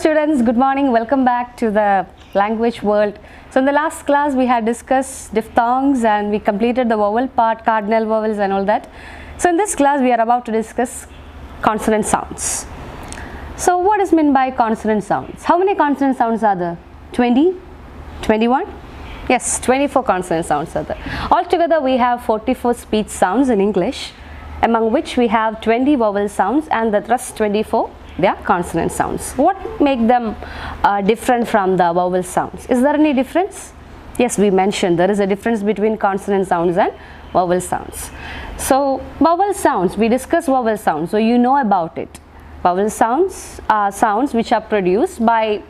students, good morning. Welcome back to the language world. So in the last class we had discussed diphthongs and we completed the vowel part, cardinal vowels and all that. So in this class we are about to discuss consonant sounds. So what is meant by consonant sounds? How many consonant sounds are there? 20? 21? Yes, 24 consonant sounds are there. Altogether we have 44 speech sounds in English, among which we have 20 vowel sounds and the rest 24 they are consonant sounds. What make them different from the vowel sounds? Is there any difference? Yes, we mentioned there is a difference between consonant sounds and vowel sounds. So vowel sounds, we discussed vowel sounds, so you know about it. Vowel sounds are sounds which are produced by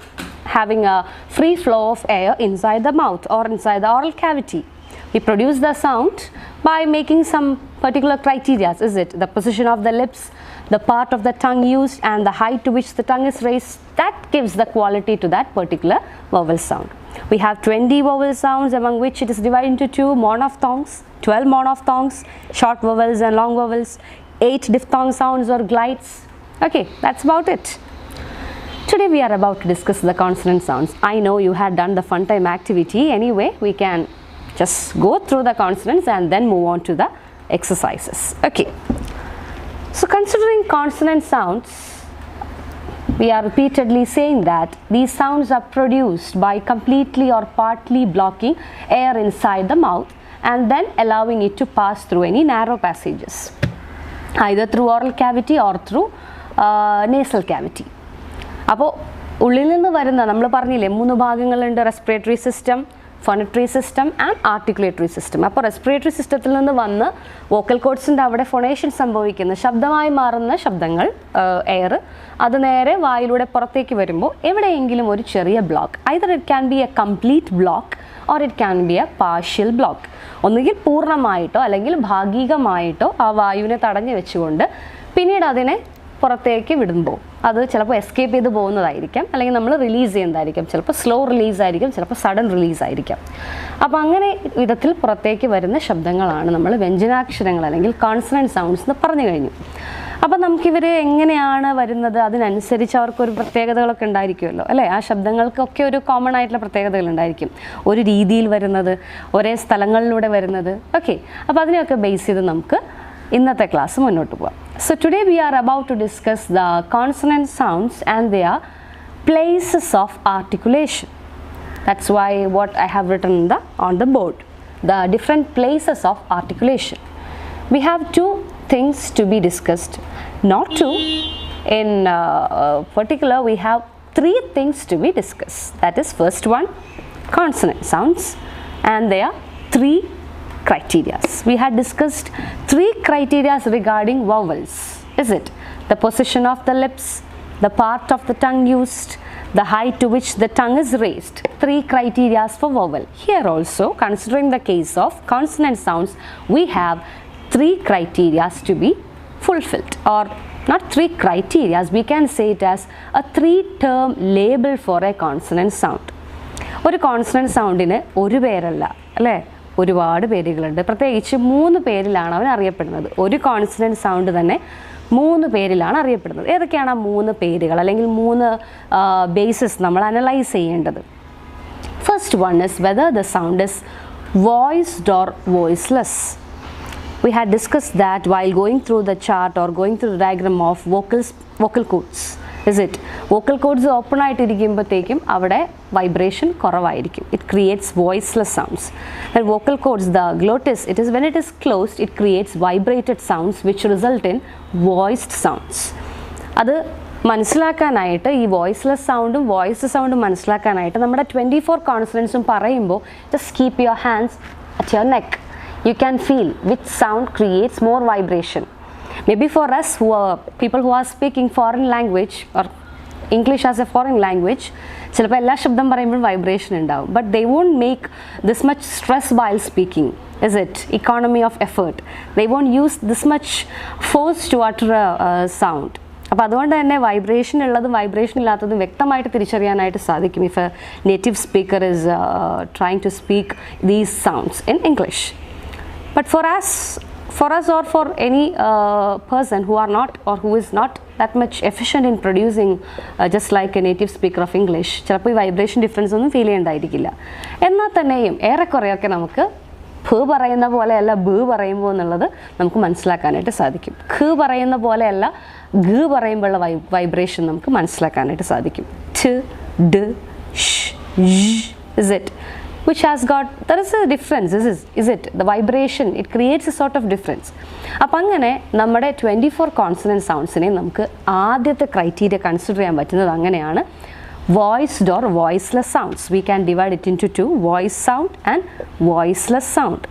having a free flow of air inside the mouth or inside the oral cavity. We produce the sound by making some particular criteria, is it? The position of the lips, the part of the tongue used and the height to which the tongue is raised, that gives the quality to that particular vowel sound. We have 20 vowel sounds, among which it is divided into 2 monophthongs, 12 monophthongs, short vowels and long vowels, 8 diphthong sounds or glides. Okay, that's about it. Today we are about to discuss the consonant sounds. I know you had done the fun time activity. Anyway, we can just go through the consonants and then move on to the exercises. Okay. So considering consonant sounds, we are repeatedly saying that these sounds are produced by completely or partly blocking air inside the mouth and then allowing it to pass through any narrow passages, either through oral cavity or through nasal cavity. അപ്പോൾ ഉള്ളിൽ നിന്ന് വരുന്ന നമ്മൾ പറഞ്ഞില്ലേ 3 ഭാഗങ്ങളുണ്ട്, respiratory system, phonatory system and articulatory system. അപ്പോൾ respiratory സിസ്റ്റത്തിൽ നിന്ന് വന്ന് വോക്കൽ കോഡ്സിൻ്റെ അവിടെ ഫൊണേഷൻ സംഭവിക്കുന്ന ശബ്ദമായി മാറുന്ന ശബ്ദങ്ങൾ, എയർ അത് നേരെ വായിലൂടെ പുറത്തേക്ക് വരുമ്പോൾ എവിടെയെങ്കിലും ഒരു ചെറിയ block, either it can be A complete block or it can be A partial block. ഒന്നുകിൽ പൂർണ്ണമായിട്ടോ അല്ലെങ്കിൽ ഭാഗികമായിട്ടോ ആ വായുവിനെ തടഞ്ഞു വെച്ചുകൊണ്ട് പിന്നീട് അതിനെ പുറത്തേക്ക് വിടുമ്പോൾ അത് ചിലപ്പോൾ എസ്കേപ്പ് ചെയ്ത് പോകുന്നതായിരിക്കാം, അല്ലെങ്കിൽ നമ്മൾ റിലീസ് ചെയ്യുന്നതായിരിക്കും. ചിലപ്പോൾ സ്ലോ റിലീസ് ആയിരിക്കും, ചിലപ്പോൾ സഡൻ റിലീസ് ആയിരിക്കാം. അപ്പോൾ അങ്ങനെ വിധത്തിൽ പുറത്തേക്ക് വരുന്ന ശബ്ദങ്ങളാണ് നമ്മൾ വ്യഞ്ജനാക്ഷരങ്ങൾ അല്ലെങ്കിൽ കോൺസണന്റ് സൗണ്ട്സ് എന്ന് പറഞ്ഞു കഴിഞ്ഞു. അപ്പോൾ നമുക്കിവർ എങ്ങനെയാണ് വരുന്നത്, അതിനനുസരിച്ച് അവർക്കൊരു പ്രത്യേകതകളൊക്കെ ഉണ്ടായിരിക്കുമല്ലോ അല്ലേ. ആ ശബ്ദങ്ങൾക്കൊക്കെ ഒരു കോമൺ ആയിട്ടുള്ള പ്രത്യേകതകൾ ഉണ്ടായിരിക്കും, ഒരു രീതിയിൽ വരുന്നത്, ഒരേ സ്ഥലങ്ങളിലൂടെ വരുന്നത്. ഓക്കെ, അപ്പോൾ അതിനെയൊക്കെ ബേസ് ചെയ്ത് നമുക്ക് ഇന്നത്തെ ക്ലാസ് മുന്നോട്ട് പോകാം. So today we are about to discuss the consonant sounds and their places of articulation. That's why what I have written on the board, the different places of articulation. We have 2 things to be discussed, not 2. In particular, we have 3 things to be discussed. That is, first one, consonant sounds and their 3 criteria. We had discussed 3 criteria regarding vowels, is it? The position of the lips, the part of the tongue used, the height to which the tongue is raised. 3 criteria for vowel. Here also, considering the case of consonant sounds, we have 3 criteria to be fulfilled, or not 3 criteria, we can say it as a 3-term label for a consonant sound. ഒരു consonant സൗണ്ടിന് ഒരു പേരല്ല അല്ലേ, ഒരുപാട് പേരുകളുണ്ട്. പ്രത്യേകിച്ച് 3 പേരിലാണ് അവൻ അറിയപ്പെടുന്നത്. ഒരു കോൺസണന്റ് സൗണ്ട് തന്നെ 3 പേരിലാണ് അറിയപ്പെടുന്നത്. ഏതൊക്കെയാണ് ആ 3 പേരുകൾ അല്ലെങ്കിൽ 3 ബേസിസ് നമ്മൾ അനലൈസ് ചെയ്യേണ്ടത്? First one is whether the sound is voiced or voiceless. We had discussed that while going through the chart or going through the diagram of vocal cords. Is it? Vocal cords open ആയിട്ടിരിക്കുമ്പോഴത്തേക്കും അവിടെ vibration കുറവായിരിക്കും. It creates voiceless sounds. And vocal cords, the glottis, it is when it is closed, it creates vibrated sounds which result in voiced sounds. അത് മനസ്സിലാക്കാനായിട്ട് ഈ voiceless സൗണ്ടും voiced സൗണ്ടും മനസ്സിലാക്കാനായിട്ട് നമ്മുടെ 24 കോൺസണൻസും പറയുമ്പോൾ just keep your hands at your neck. You can feel which sound creates more vibration. Maybe for us who are people who are speaking foreign language or English as a foreign language, ചിലപ്പോൾ എല്ലാ ശബ്ദം പറയുമ്പോഴും vibration ഉണ്ടാവും, but they won't make this much stress while speaking, is it? Economy of effort. They won't use this much force to utter a sound. അപ്പോൾ അതുകൊണ്ട് തന്നെ vibration ഉള്ളതും vibration ഇല്ലാത്തതും വ്യക്തമായിട്ട് തിരിച്ചറിയാനായിട്ട് സാധിക്കും if a native speaker is trying to speak these sounds in English. But for us for us or for any person who are not or who is not that much efficient in producing just like a native speaker of English, ചിലപ്പോൾ ഈ vibration difference ഒന്നും feel ചെയ്യണ്ടായിരിക്കില്ല. എന്നാൽ തന്നെയും ഏറെക്കുറെയൊക്കെ നമുക്ക് ഭ പറയുന്ന പോലെയല്ല ബ് പറയുമ്പോൾ എന്നുള്ളത് നമുക്ക് മനസ്സിലാക്കാനായിട്ട് സാധിക്കും. ഖ് പറയുന്ന പോലെയല്ല ഗ് പറയുമ്പോഴുള്ള വൈബ്രേഷൻ നമുക്ക് മനസ്സിലാക്കാനായിട്ട് സാധിക്കും. ഠ്, ഡ്, ഷ്, ഴ്, is it, which has got, there is a difference, is it, the vibration, it creates a sort of difference. അപ്പോൾ അങ്ങനെ നമ്മുടെ 24 കോൺസണന്റ് സൗണ്ട്സിനെ നമുക്ക് ആദ്യത്തെ ക്രൈറ്റീരിയ കൺസിഡർ ചെയ്യാൻ പറ്റുന്നത് അങ്ങനെയാണ്. voiced or voiceless sounds. We can divide it into two, voice sound and voiceless sound.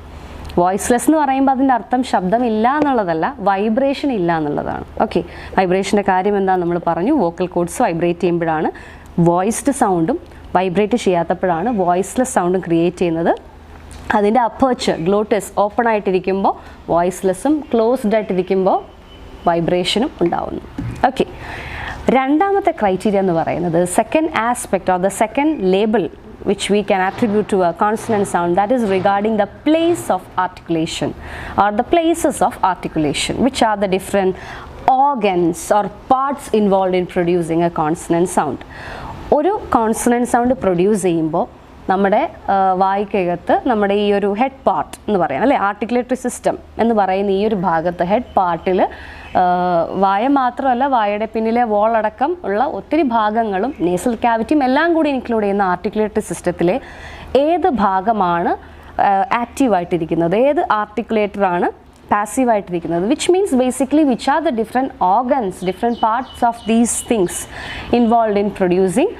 voiceless എന്ന് പറയുമ്പോൾ അതിൻ്റെ അർത്ഥം ശബ്ദമില്ല എന്നുള്ളതല്ല, വൈബ്രേഷൻ ഇല്ല എന്നുള്ളതാണ്. ഓക്കെ, വൈബ്രേഷൻ്റെ കാര്യം എന്താണെന്ന് നമ്മൾ പറഞ്ഞു. വോക്കൽ കോഡ്സ് വൈബ്രേറ്റ് ചെയ്യുമ്പോഴാണ് വോയിസ്ഡ് സൗണ്ടും വൈബ്രേറ്റ് ചെയ്യാത്തപ്പോഴാണ് വോയിസ്ലെസ് സൗണ്ടും ക്രിയേറ്റ് ചെയ്യുന്നത്. അതിൻ്റെ അപ്പേർച്ചർ ഗ്ലോട്ടസ് ഓപ്പൺ ആയിട്ടിരിക്കുമ്പോൾ വോയിസ്ലെസ്സും ക്ലോസ്ഡ് ആയിട്ടിരിക്കുമ്പോൾ വൈബ്രേഷനും ഉണ്ടാവുന്നു. ഓക്കെ, രണ്ടാമത്തെ ക്രൈറ്റീരിയ എന്ന് പറയുന്നത് second aspect or the second label which we can attribute to a consonant sound, that is regarding the place of articulation or the places of articulation, which are the different organs or parts involved in producing a consonant sound. ഒരു consonant sound produce ചെയ്യുമ്പോൾ നമ്മുടെ വായ്ക്കകത്ത് നമ്മുടെ ഈ ഒരു head part എന്ന് പറയാം അല്ലേ, articulatory system എന്ന് പറയുന്ന ഈ ഒരു ഭാഗത്ത് ഹെഡ് പാർട്ടിൽ വായ മാത്രമല്ല വായയുടെ പിന്നിലെ വോളടക്കം ഉള്ള ഒത്തിരി ഭാഗങ്ങളും നേസൽ ക്യാവിറ്റിയും എല്ലാം കൂടി ഇൻക്ലൂഡ് ചെയ്യുന്ന ആർട്ടിക്കുലേറ്ററി സിസ്റ്റത്തിലെ ഏത് ഭാഗമാണ് ആക്റ്റീവായിട്ടിരിക്കുന്നത്, ഏത് ആർട്ടിക്കുലേറ്ററാണ് പാസീവായിട്ടിരിക്കുന്നത്, which means basically which are the different organs, different parts of these things involve in producing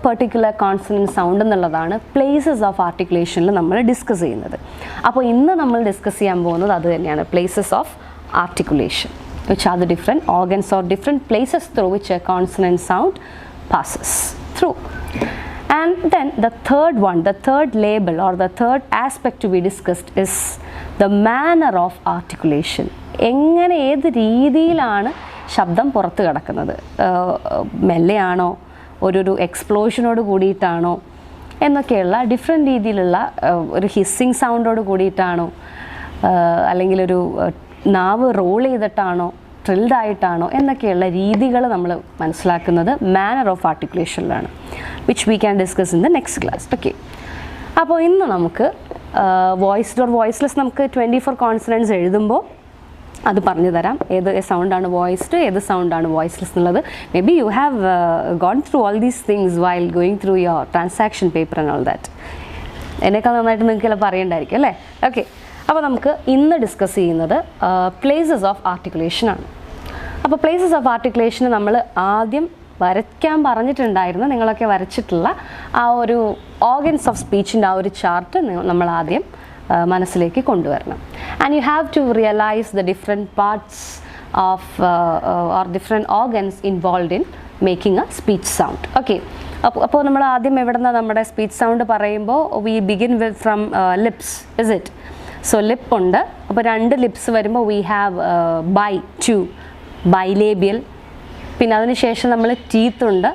particular consonant sound എന്നുള്ളതാണ് പ്ലേസസ് ഓഫ് ആർട്ടിക്കുലേഷനിൽ നമ്മൾ ഡിസ്കസ് ചെയ്യുന്നത്. അപ്പോൾ ഇന്ന് നമ്മൾ ഡിസ്കസ് ചെയ്യാൻ പോകുന്നത് അത് തന്നെയാണ്, places of articulation, which are the different organs or different places through which a consonant sound passes through. And then the third one, the third label or the third aspect to be discussed is the manner of articulation. എങ്ങനെ ഏത് രീതിയിലാണ് ശബ്ദം പുറത്ത് കിടക്കുന്നത്, മെല്ലെയാണോ ഒരു എക്സ്പ്ലോഷനോട് കൂടിയിട്ടാണോ എന്നൊക്കെയുള്ള different രീതിയിലുള്ള ഒരു ഹിസ്സിങ് സൗണ്ടോട് കൂടിയിട്ടാണോ അല്ലെങ്കിൽ ഒരു നാവ് റോൾ ചെയ്തിട്ടാണോ ട്രിൽഡ് ആയിട്ടാണോ എന്നൊക്കെയുള്ള രീതികൾ നമ്മൾ മനസ്സിലാക്കുന്നത് മാനർ ഓഫ് ആർട്ടിക്കുലേഷനിലാണ്, which we can discuss in the next class. Okay, അപ്പോൾ ഇന്ന് നമുക്ക് വോയിസ്ഡ് ഓർ വോയിസ്ലെസ് നമുക്ക് 24 കോൺസണൻറ്റ്സ് എഴുതുമ്പോൾ അത് പറഞ്ഞു തരാം, ഏത് സൗണ്ടാണ് വോയിസ്ഡ് ഏത് സൗണ്ടാണ് വോയിസ്ലെസ് എന്നുള്ളത്. Maybe you have gone through all these things while going through your transaction paper and all that. എന്നേക്കാൾ നന്നായിട്ട് നിങ്ങൾക്ക് ചിലപ്പോൾ അറിയണ്ടായിരിക്കും അല്ലേ. ഓക്കെ, അപ്പോൾ നമുക്ക് ഇന്ന് ഡിസ്കസ് ചെയ്യുന്നത് പ്ലേസസ് ഓഫ് ആർട്ടിക്കുലേഷൻ ആണ്. അപ്പോൾ പ്ലേസസ് ഓഫ് ആർട്ടിക്കുലേഷന് നമ്മൾ ആദ്യം വരയ്ക്കാൻ പറഞ്ഞിട്ടുണ്ടായിരുന്നു, നിങ്ങളൊക്കെ വരച്ചിട്ടുള്ള ആ ഒരു ഓർഗൻസ് ഓഫ് സ്പീച്ചിൻ്റെ ആ ഒരു ചാർട്ട് നമ്മൾ ആദ്യം മനസ്സിലേക്ക് കൊണ്ടുവരണം. And you have to realise the different parts of or different organs involve in making a speech sound. Okay, അപ്പോൾ നമ്മൾ ആദ്യം എവിടെ നിന്നാണ് നമ്മുടെ സ്പീച്ച് സൗണ്ട് പറയുമ്പോൾ we begin with from lips, is it? So lip ഉണ്ട്, അപ്പോൾ 2 ലിപ്സ് വരുമ്പോൾ വി ഹാവ് ബൈ 2 ബൈലേബിയൽ. പിന്നെ അതിന് ശേഷം നമ്മൾ ടീത്ത് ഉണ്ട്,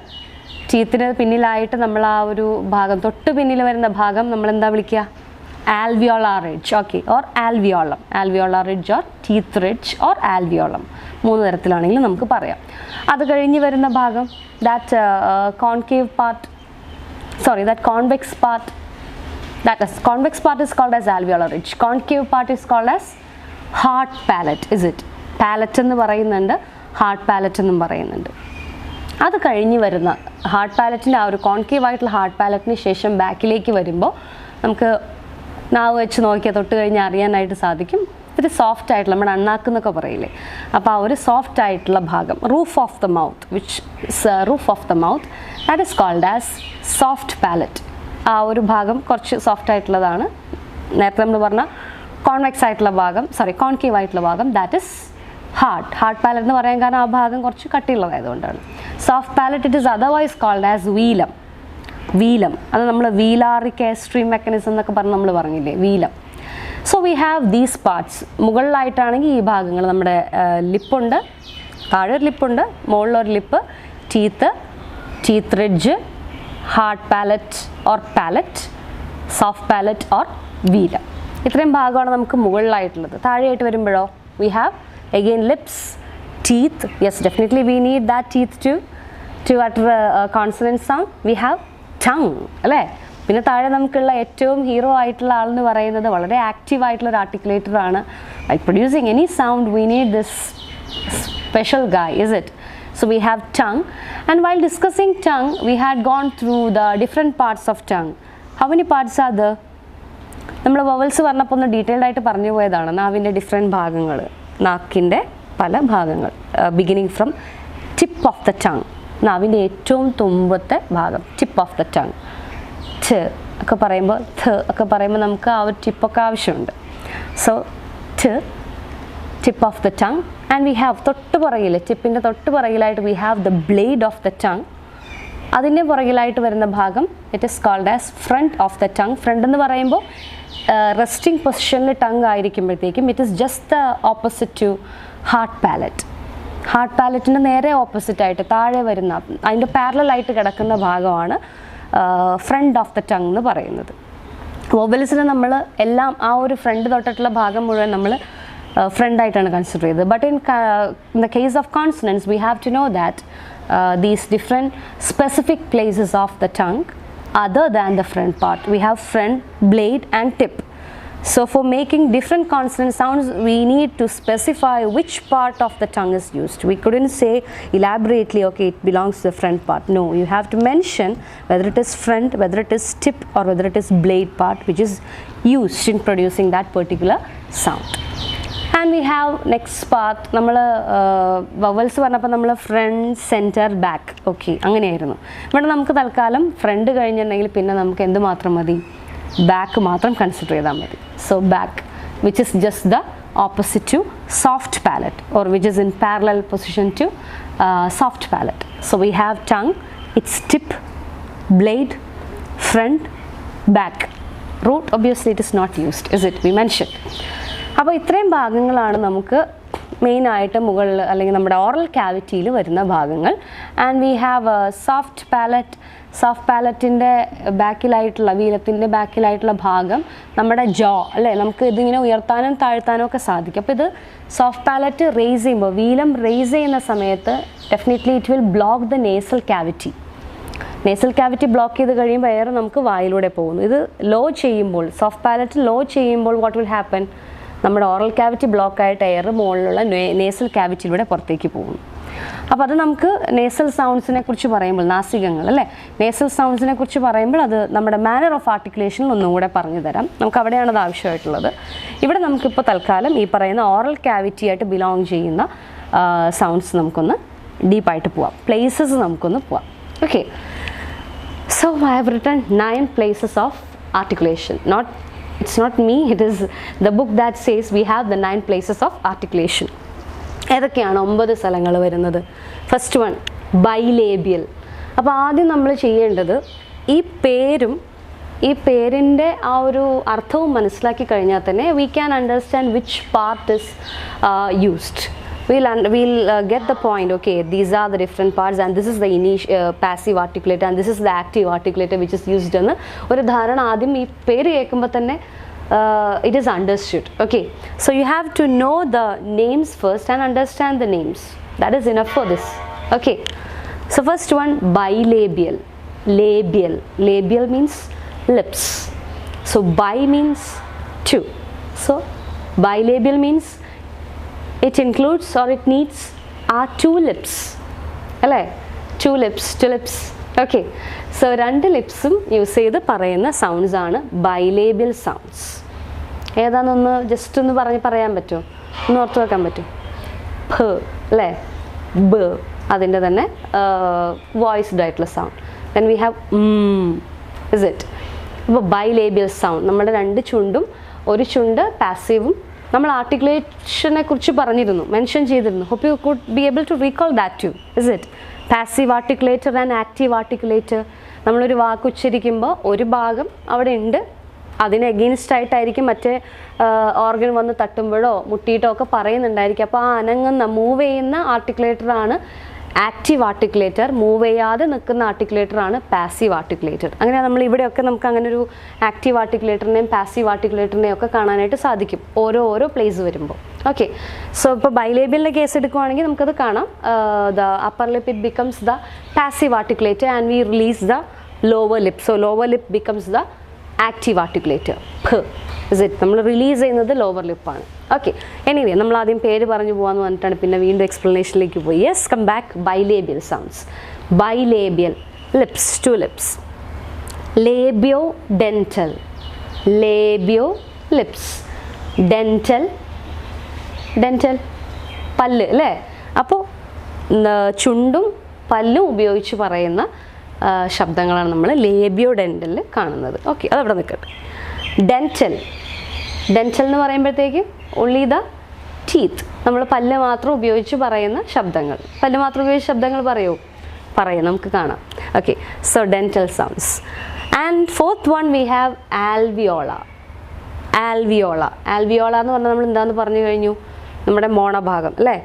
ടീത്തിന് പിന്നിലായിട്ട് നമ്മൾ ആ ഒരു ഭാഗം തൊട്ട് പിന്നിൽ വരുന്ന ഭാഗം നമ്മൾ എന്താ വിളിക്കുക? alveolar ridge, okay, or alveolum, alveolar ridge or teeth ridge or alveolum, 3 തരത്തിലാണെങ്കിലും നമുക്ക് പറയാം. അത് കഴിഞ്ഞ് വരുന്ന ഭാഗം that concave part, sorry, that convex part, that is convex part is called as alveolar ridge, concave part is called as hard palate, is it? palate എന്ന് പറയുന്നുണ്ട്, hard palate എന്നും പറയുന്നുണ്ട്. അത് കഴിഞ്ഞ് വരുന്ന ഹാർഡ് പാലറ്റിൻ്റെ ആ ഒരു കോൺകേവ് ആയിട്ടുള്ള ഹാർഡ് പാലറ്റിന് ശേഷം ബാക്കിലേക്ക് വരുമ്പോൾ നമുക്ക് നാവ് വെച്ച് നോക്കിയാൽ തൊട്ട് കഴിഞ്ഞ് അറിയാനായിട്ട് സാധിക്കും, ഇത്തിരി സോഫ്റ്റ് ആയിട്ടുള്ള നമ്മുടെ അണ്ണാക്കെന്നൊക്കെ പറയില്ലേ, അപ്പോൾ ആ ഒരു സോഫ്റ്റ് ആയിട്ടുള്ള ഭാഗം roof of the mouth, which roof of the mouth, that is called as soft palate. ആ ഒരു ഭാഗം കുറച്ച് സോഫ്റ്റ് ആയിട്ടുള്ളതാണ്. നേരത്തെ നമ്മൾ പറഞ്ഞ കോൺവെക്സ് ആയിട്ടുള്ള ഭാഗം, സോറി കോൺകേവ് ആയിട്ടുള്ള ഭാഗം, ദാറ്റ് ഇസ് ഹാർഡ് പാലറ്റ് എന്ന് പറയാൻ കാരണം ആ ഭാഗം കുറച്ച് കട്ടിയുള്ളതായതുകൊണ്ടാണ്. Soft palate it is otherwise called as velum. Velum അത് നമ്മൾ വീലാറിക് എക്സ്ട്രീം മെക്കാനിസം എന്നൊക്കെ പറഞ്ഞ് നമ്മൾ പറഞ്ഞില്ലേ, velum. So we have these parts. മുകളിലായിട്ടാണെങ്കിൽ ഈ ഭാഗങ്ങൾ നമ്മുടെ ലിപ്പുണ്ട്, താഴെ ഒരു ലിപ്പുണ്ട്, മുകളിലൊരു lip, teeth, teeth ridge, hard palate or palate, soft palate or velum. ഇത്രയും ഭാഗമാണ് നമുക്ക് മുകളിലായിട്ടുള്ളത്. താഴെയായിട്ട് വരുമ്പോഴോ we have again lips, teeth. Yes, definitely we need that teeth to utter a consonant sound. We have tongue, അല്ലേ? പിന്നെ താഴെ നമുക്കുള്ള ഏറ്റവും ഹീറോ ആയിട്ടുള്ള ആളെന്ന് പറയുന്നത് വളരെ ആക്റ്റീവ് ആയിട്ടുള്ള ഒരു ആർട്ടിക്കുലേറ്റർ ആണ്. By producing any sound we need this special guy, is it? So we have tongue, and while discussing tongue we had gone through the different parts of tongue. How many parts are there? നമ്മൾ vowels പറഞ്ഞപ്പോൾ ഒന്ന് detailed ആയിട്ട് പറഞ്ഞു പോയതാണ് നാവിൻ്റെ different ഭാഗങ്ങൾ, നാക്കിൻ്റെ പല ഭാഗങ്ങൾ. Beginning from tip of the tongue, നാവിൻ്റെ ഏറ്റവും തുമ്പത്തെ ഭാഗം ടിപ്പ് ഓഫ് ദ ടങ്. ഛ് ഒക്കെ പറയുമ്പോൾ ഒക്കെ പറയുമ്പോൾ നമുക്ക് ആ ഒരു ടിപ്പൊക്കെ ആവശ്യമുണ്ട്. So tip of the tongue. And we have തൊട്ട് പുറകിൽ, ടിപ്പിൻ്റെ തൊട്ട് പുറകിലായിട്ട് we have the blade of the tongue. അതിൻ്റെ പുറകിലായിട്ട് വരുന്ന ഭാഗം it is called as front of the tongue. Front എന്ന് പറയുമ്പോൾ റെസ്റ്റിംഗ് പൊസിഷനിൽ ടങ് ആയിരിക്കുമ്പോഴത്തേക്കും it is just the opposite to hard palate. Hard പാലറ്റിൻ്റെ നേരെ ഓപ്പോസിറ്റായിട്ട് താഴെ വരുന്ന അതിൻ്റെ പാരലായിട്ട് കിടക്കുന്ന ഭാഗമാണ് ഫ്രണ്ട് ഓഫ് ദ ടങ് എന്ന് പറയുന്നത്. വൊവൽസിന് നമ്മൾ എല്ലാം ആ ഒരു ഫ്രണ്ട് തൊട്ടിട്ടുള്ള ഭാഗം മുഴുവൻ നമ്മൾ ഫ്രണ്ടായിട്ടാണ് കൺസിഡർ ചെയ്തത്. But in the case of consonants we have to know that these different specific places of the tongue other than the front part. We have front, blade and tip. So for making different consonant sounds we need to specify which part of the tongue is used. We couldn't say elaborately, okay, it belongs to the front part. No, you have to mention whether it is front, whether it is tip or whether it is blade part which is used in producing that particular sound. And we have next part, നമ്മൾ vowels പറഞ്ഞപ്പോൾ നമ്മൾ front, centre, back, okay അങ്ങനെയായിരുന്നു. ഇവിടെ നമുക്ക് തൽക്കാലം front കഴിഞ്ഞിട്ടുണ്ടെങ്കിൽ പിന്നെ നമുക്ക് എന്ത് മാത്രം മതി, ബാക്ക് മാത്രം കൺസിഡർ ചെയ്താൽ മതി. So back which is just the opposite to soft palate or which is in parallel position to soft palate. So we have tongue, its tip, blade, front, back. Root obviously it is not used, is it? We mention. അപ്പോൾ ഇത്രയും ഭാഗങ്ങളാണ് നമുക്ക് മെയിനായിട്ട് മുകളിൽ അല്ലെങ്കിൽ നമ്മുടെ oral ക്യാവിറ്റിയിൽ വരുന്ന ഭാഗങ്ങൾ. And we have soft palate. Soft പാലറ്റിൻ്റെ ബാക്കിലായിട്ടുള്ള, വീലത്തിൻ്റെ ബാക്കിലായിട്ടുള്ള ഭാഗം നമ്മുടെ ജോ, അല്ലേ? നമുക്ക് ഇതിങ്ങനെ ഉയർത്താനും താഴ്ത്താനും ഒക്കെ സാധിക്കും. അപ്പോൾ ഇത് സോഫ്റ്റ് പാലറ്റ് റേസ് ചെയ്യുമ്പോൾ, വീലം റേസ് ചെയ്യുന്ന സമയത്ത് definitely it will block the nasal cavity. Nasal cavity block ചെയ്ത് കഴിയുമ്പോൾ എയർ നമുക്ക് വായിലൂടെ പോകുന്നു. ഇത് ലോ ചെയ്യുമ്പോൾ, സോഫ്റ്റ് പാലറ്റ് ലോ ചെയ്യുമ്പോൾ വാട്ട് വിൽ ഹാപ്പൻ, നമ്മുടെ ഓറൽ ക്യാവിറ്റി ബ്ലോക്കായിട്ട് എയർ മുകളിലുള്ള നേസൽ ക്യാവിറ്റിയിലൂടെ പുറത്തേക്ക് പോകുന്നു. അപ്പോൾ അത് നമുക്ക് നേസൽ സൗണ്ട്സിനെ കുറിച്ച് പറയുമ്പോൾ, നാസികങ്ങൾ അല്ലേ, നേസൽ സൗണ്ട്സിനെ കുറിച്ച് പറയുമ്പോൾ അത് നമ്മുടെ മാനർ ഓഫ് ആർട്ടിക്കുലേഷനിൽ ഒന്നും കൂടെ പറഞ്ഞു തരാം. നമുക്ക് അവിടെയാണ് അത് ആവശ്യമായിട്ടുള്ളത്. ഇവിടെ നമുക്കിപ്പോൾ തൽക്കാലം ഈ പറയുന്ന ഓറൽ ക്യാവിറ്റിയായിട്ട് ബിലോങ് ചെയ്യുന്ന സൗണ്ട്സ് നമുക്കൊന്ന് ഡീപ്പായിട്ട് പോവാം, പ്ലേസസ് നമുക്കൊന്ന് പോവാം. Okay, so I have written 9 places of articulation. It's not me, it is the book that says we have the 9 places of articulation. ഏതൊക്കെയാണ് 9 സ്ഥലങ്ങൾ വരുന്നത്? First one bilabial. അപ്പോൾ ആദ്യം നമ്മൾ ചെയ്യേണ്ടത് ഈ പേരിൻ്റെ ആ ഒരു അർത്ഥവും മനസ്സിലാക്കി കഴിഞ്ഞാൽ തന്നെ we can understand which part is used. We'll get the point, okay, these are the different parts and this is the passive articulator and this is the active articulator which is used എന്ന് ഒരു ധാരണ ആദ്യം ഈ പേര് കേൾക്കുമ്പോൾ തന്നെ it is understood. Okay, so you have to know the names first and understand the names. That is enough for this. Okay, so first one, bilabial. Labial means lips. So bi means two. So bilabial means it includes or it needs our 2 lips. അല്ലേ? 2 lips. Okay, so 2 ലിപ്സും use ചെയ്ത് പറയുന്ന sounds ആണ് ബൈലേബിയൽ sounds. ഏതാണെന്നൊന്ന് just ഒന്ന് പറയാൻ പറ്റുമോ? ഒന്ന് ഓർത്ത് വെക്കാൻ പറ്റും? ഭ അല്ലേ, ബ, അതിൻ്റെ തന്നെ വോയിസ്ഡ് ആയിട്ടുള്ള sound. Then we have is it. അപ്പോൾ ബൈലേബിയൽ സൗണ്ട്, നമ്മുടെ 2 ചുണ്ടും, ഒരു ചുണ്ട് പാസീവും. നമ്മൾ ആർട്ടിക്കുലേഷനെ കുറിച്ച് മെൻഷൻ ചെയ്തിരുന്നു. Hope you could be able to recall that too. Is it? Passive articulator and active articulator. നമ്മളൊരു വാക്ക് ഉച്ചരിക്കുമ്പോൾ ഒരു ഭാഗം അവിടെ ഉണ്ട്, അതിന് എഗെയിൻസ്റ്റ് ആയിട്ടായിരിക്കും മറ്റേ ഓർഗൻ വന്ന് തട്ടുമ്പോഴോ മുട്ടിയിട്ടോ ഒക്കെ പറയുന്നുണ്ടായിരിക്കും. അപ്പോൾ ആ അനങ്ങുന്ന മൂവ് ചെയ്യുന്ന ആർട്ടിക്കുലേറ്ററാണ് ആക്റ്റീവ് ആർട്ടിക്കുലേറ്റർ, മൂവ് ചെയ്യാതെ നിൽക്കുന്ന ആർട്ടിക്കുലേറ്റർ ആണ് പാസീവ് ആർട്ടിക്കുലേറ്റർ. അങ്ങനെ നമ്മൾ ഇവിടെയൊക്കെ നമുക്ക് അങ്ങനെ ഒരു ആക്റ്റീവ് ആർട്ടിക്കുലേറ്ററിനെയും പാസീവ് ആർട്ടിക്കുലേറ്ററിനെയും ഒക്കെ കാണാനായിട്ട് സാധിക്കും ഓരോ പ്ലേസ് വരുമ്പോൾ. ഓക്കെ, സോ ഇപ്പോൾ ബൈലേബിയലിൻ്റെ കേസ് എടുക്കുവാണെങ്കിൽ നമുക്കത് കാണാം. The upper lip it becomes the passive articulator and we release the lower lip. So lower lip becomes the active articulator. Is it, നമ്മൾ റിലീസ് ചെയ്യുന്നത് ലോവർ ലിപ്പാണ്. ഓക്കെ, എനിവേ നമ്മൾ ആദ്യം പേര് പറഞ്ഞു പോകാമെന്ന് പറഞ്ഞിട്ടാണ് പിന്നെ വീണ്ടും എക്സ്പ്ലനേഷനിലേക്ക് പോയി. Yes, come back. Bilabial sounds. Bilabial lips, 2 lips. Labiodental, labio lips. Dental, dental പല്ല് അല്ലേ. അപ്പോൾ ചുണ്ടും പല്ലും ഉപയോഗിച്ച് പറയുന്ന ശബ്ദങ്ങളാണ് നമ്മൾ ലേബിയോ ഡെൻറ്റലിൽ കാണുന്നത്. ഓക്കെ, അതവിടെ നിൽക്കട്ടെ. ഡെൻറ്റൽ, ഡെൻറ്റൽ എന്ന് പറയുമ്പോഴത്തേക്കും ഓൺലി ദ ടീത്ത്, നമ്മൾ പല്ല് മാത്രം ഉപയോഗിച്ച് പറയുന്ന ശബ്ദങ്ങൾ. പല്ല് മാത്രം ഉപയോഗിച്ച് ശബ്ദങ്ങൾ പറയും നമുക്ക് കാണാം. Okay, so dental sounds. And fourth one we have alveolar. Alveolar, alveolar എന്ന് പറഞ്ഞാൽ നമ്മൾ എന്താണെന്ന് പറഞ്ഞു കഴിഞ്ഞു, നമ്മുടെ മോണഭാഗം അല്ലേ.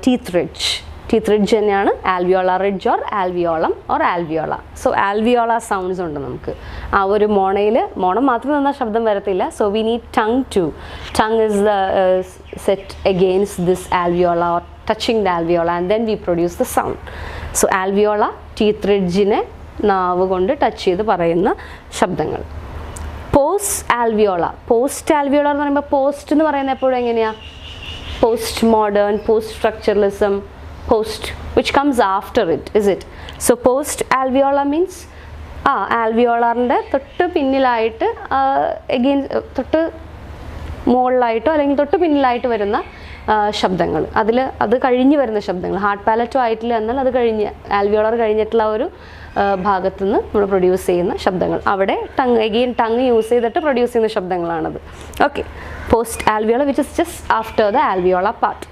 ടീത്ത് റിഡ്ജ്, ടീത്ത് റിഡ്ജ് തന്നെയാണ് alveolar ridge or alveolum or alveolar. So alveolar sounds ഉണ്ട് നമുക്ക്. ആ ഒരു മോണം മാത്രം നിന്നാൽ ശബ്ദം വരത്തില്ല. So we need tongue is the set against this alveolar or touching the alveolar and then we produce the sound. So alveolar teeth റിഡ്ജിനെ നാവ് കൊണ്ട് ടച്ച് ചെയ്ത് പറയുന്ന ശബ്ദങ്ങൾ. പോസ്റ്റ് ആൽവിയോള, പോസ്റ്റ് ആൽവിയോള എന്ന് പറയുമ്പോൾ പോസ്റ്റ് എന്ന് പറയുന്നത് എപ്പോഴും എങ്ങനെയാണ്, post modern, post structuralism, post which comes after it, is it? So post alveolar means ആൽവിയോളറിൻ്റെ തൊട്ട് പിന്നിലായിട്ട് തൊട്ട് മുകളിലായിട്ടോ അല്ലെങ്കിൽ തൊട്ട് പിന്നിലായിട്ട് വരുന്ന ശബ്ദങ്ങൾ, അത് കഴിഞ്ഞ് വരുന്ന ശബ്ദങ്ങൾ. ഹാർട്ട് പാലറ്റോ ആയിട്ടില്ല എന്നാൽ അത് കഴിഞ്ഞ് ആൽവിയോളർ കഴിഞ്ഞിട്ടുള്ള ഒരു ഭാഗത്തു നിന്ന് നമ്മൾ പ്രൊഡ്യൂസ് ചെയ്യുന്ന ശബ്ദങ്ങൾ. അവിടെ ടങ് യൂസ് ചെയ്തിട്ട് പ്രൊഡ്യൂസ് ചെയ്യുന്ന ശബ്ദങ്ങളാണത്. Okay, post alveolar which is just after the alveolar part.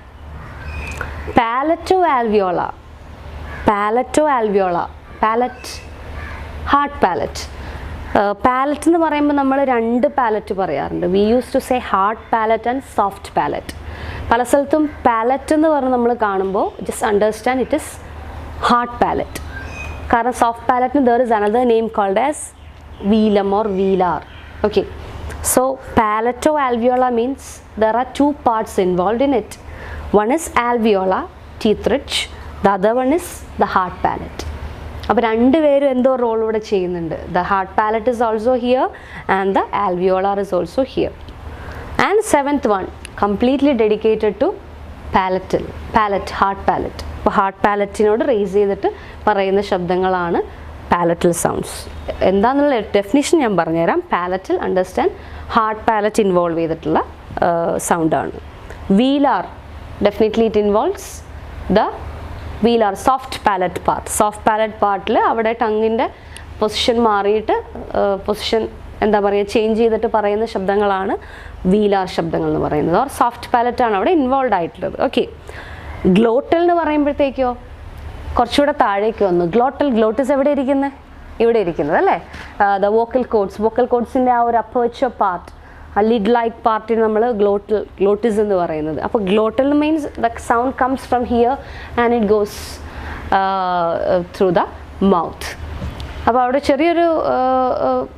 Palato alveolar, palato alveolar, palate, hard palate. Palate എന്ന് പറയുമ്പോൾ നമ്മൾ 2 പാലറ്റ് പറയാറുണ്ട്. We used to say hard palate and soft palate. പല സ്ഥലത്തും palate എന്ന് പറഞ്ഞ് നമ്മൾ കാണുമ്പോൾ just understand it is hard palate. കാരണം സോഫ്റ്റ് പാലറ്റിന് there is another name called as velum or velar. Okay, so palato alveolar means there R 2 parts involved in it. One is alveolar, teeth ridge. The other one is the hard palate. അപ്പോൾ 2 പേരും എന്തോ role ഇവിടെ ചെയ്യുന്നുണ്ട്. The hard palate is also here and the alveolar is also here. And 7th one completely dedicated to palatal, palate, hard palate. അപ്പോൾ hard പാലറ്റിനോട് raise ചെയ്തിട്ട് പറയുന്ന ശബ്ദങ്ങളാണ് പാലറ്റൽ സൗണ്ട്സ്. എന്താണെന്നുള്ള ഡെഫിനിഷൻ ഞാൻ പറഞ്ഞുതരാം. Palatal understand, hard palate involve ചെയ്തിട്ടുള്ള സൗണ്ടാണ്. വീലാർ, definitely it involves the velar, soft palate part. Soft palate part ൽ അവിടെ ടങ്ങിൻ്റെ പൊസിഷൻ മാറിയിട്ട് പൊസിഷൻ എന്താ പറയുക ചേഞ്ച് ചെയ്തിട്ട് പറയുന്ന ശബ്ദങ്ങളാണ് വീലാർ ശബ്ദങ്ങൾ എന്ന് പറയുന്നത്. ഓർ സോഫ്റ്റ് പാലറ്റ് ആണ് അവിടെ ഇൻവോൾവ് ആയിട്ടുള്ളത്. ഓക്കെ, ഗ്ലോട്ടൽ എന്ന് പറയുമ്പോഴത്തേക്കോ കുറച്ചുകൂടെ താഴേക്ക് വന്നു. ഗ്ലോട്ടിസ് എവിടെ ഇരിക്കുന്നത്? ഇവിടെ ഇരിക്കുന്നത് അല്ലേ. ദ വോക്കൽ കോഡ്സിൻ്റെ ആ ഒരു അപ്പേർച്ചർ പാർട്ട്, ആ ലിഡ് ലൈക്ക് പാർട്ടിന് നമ്മൾ ഗ്ലോട്ടിസ് എന്ന് പറയുന്നത്. അപ്പോൾ glottal means the sound comes from here and it goes through the mouth. അപ്പോൾ അവിടെ ചെറിയൊരു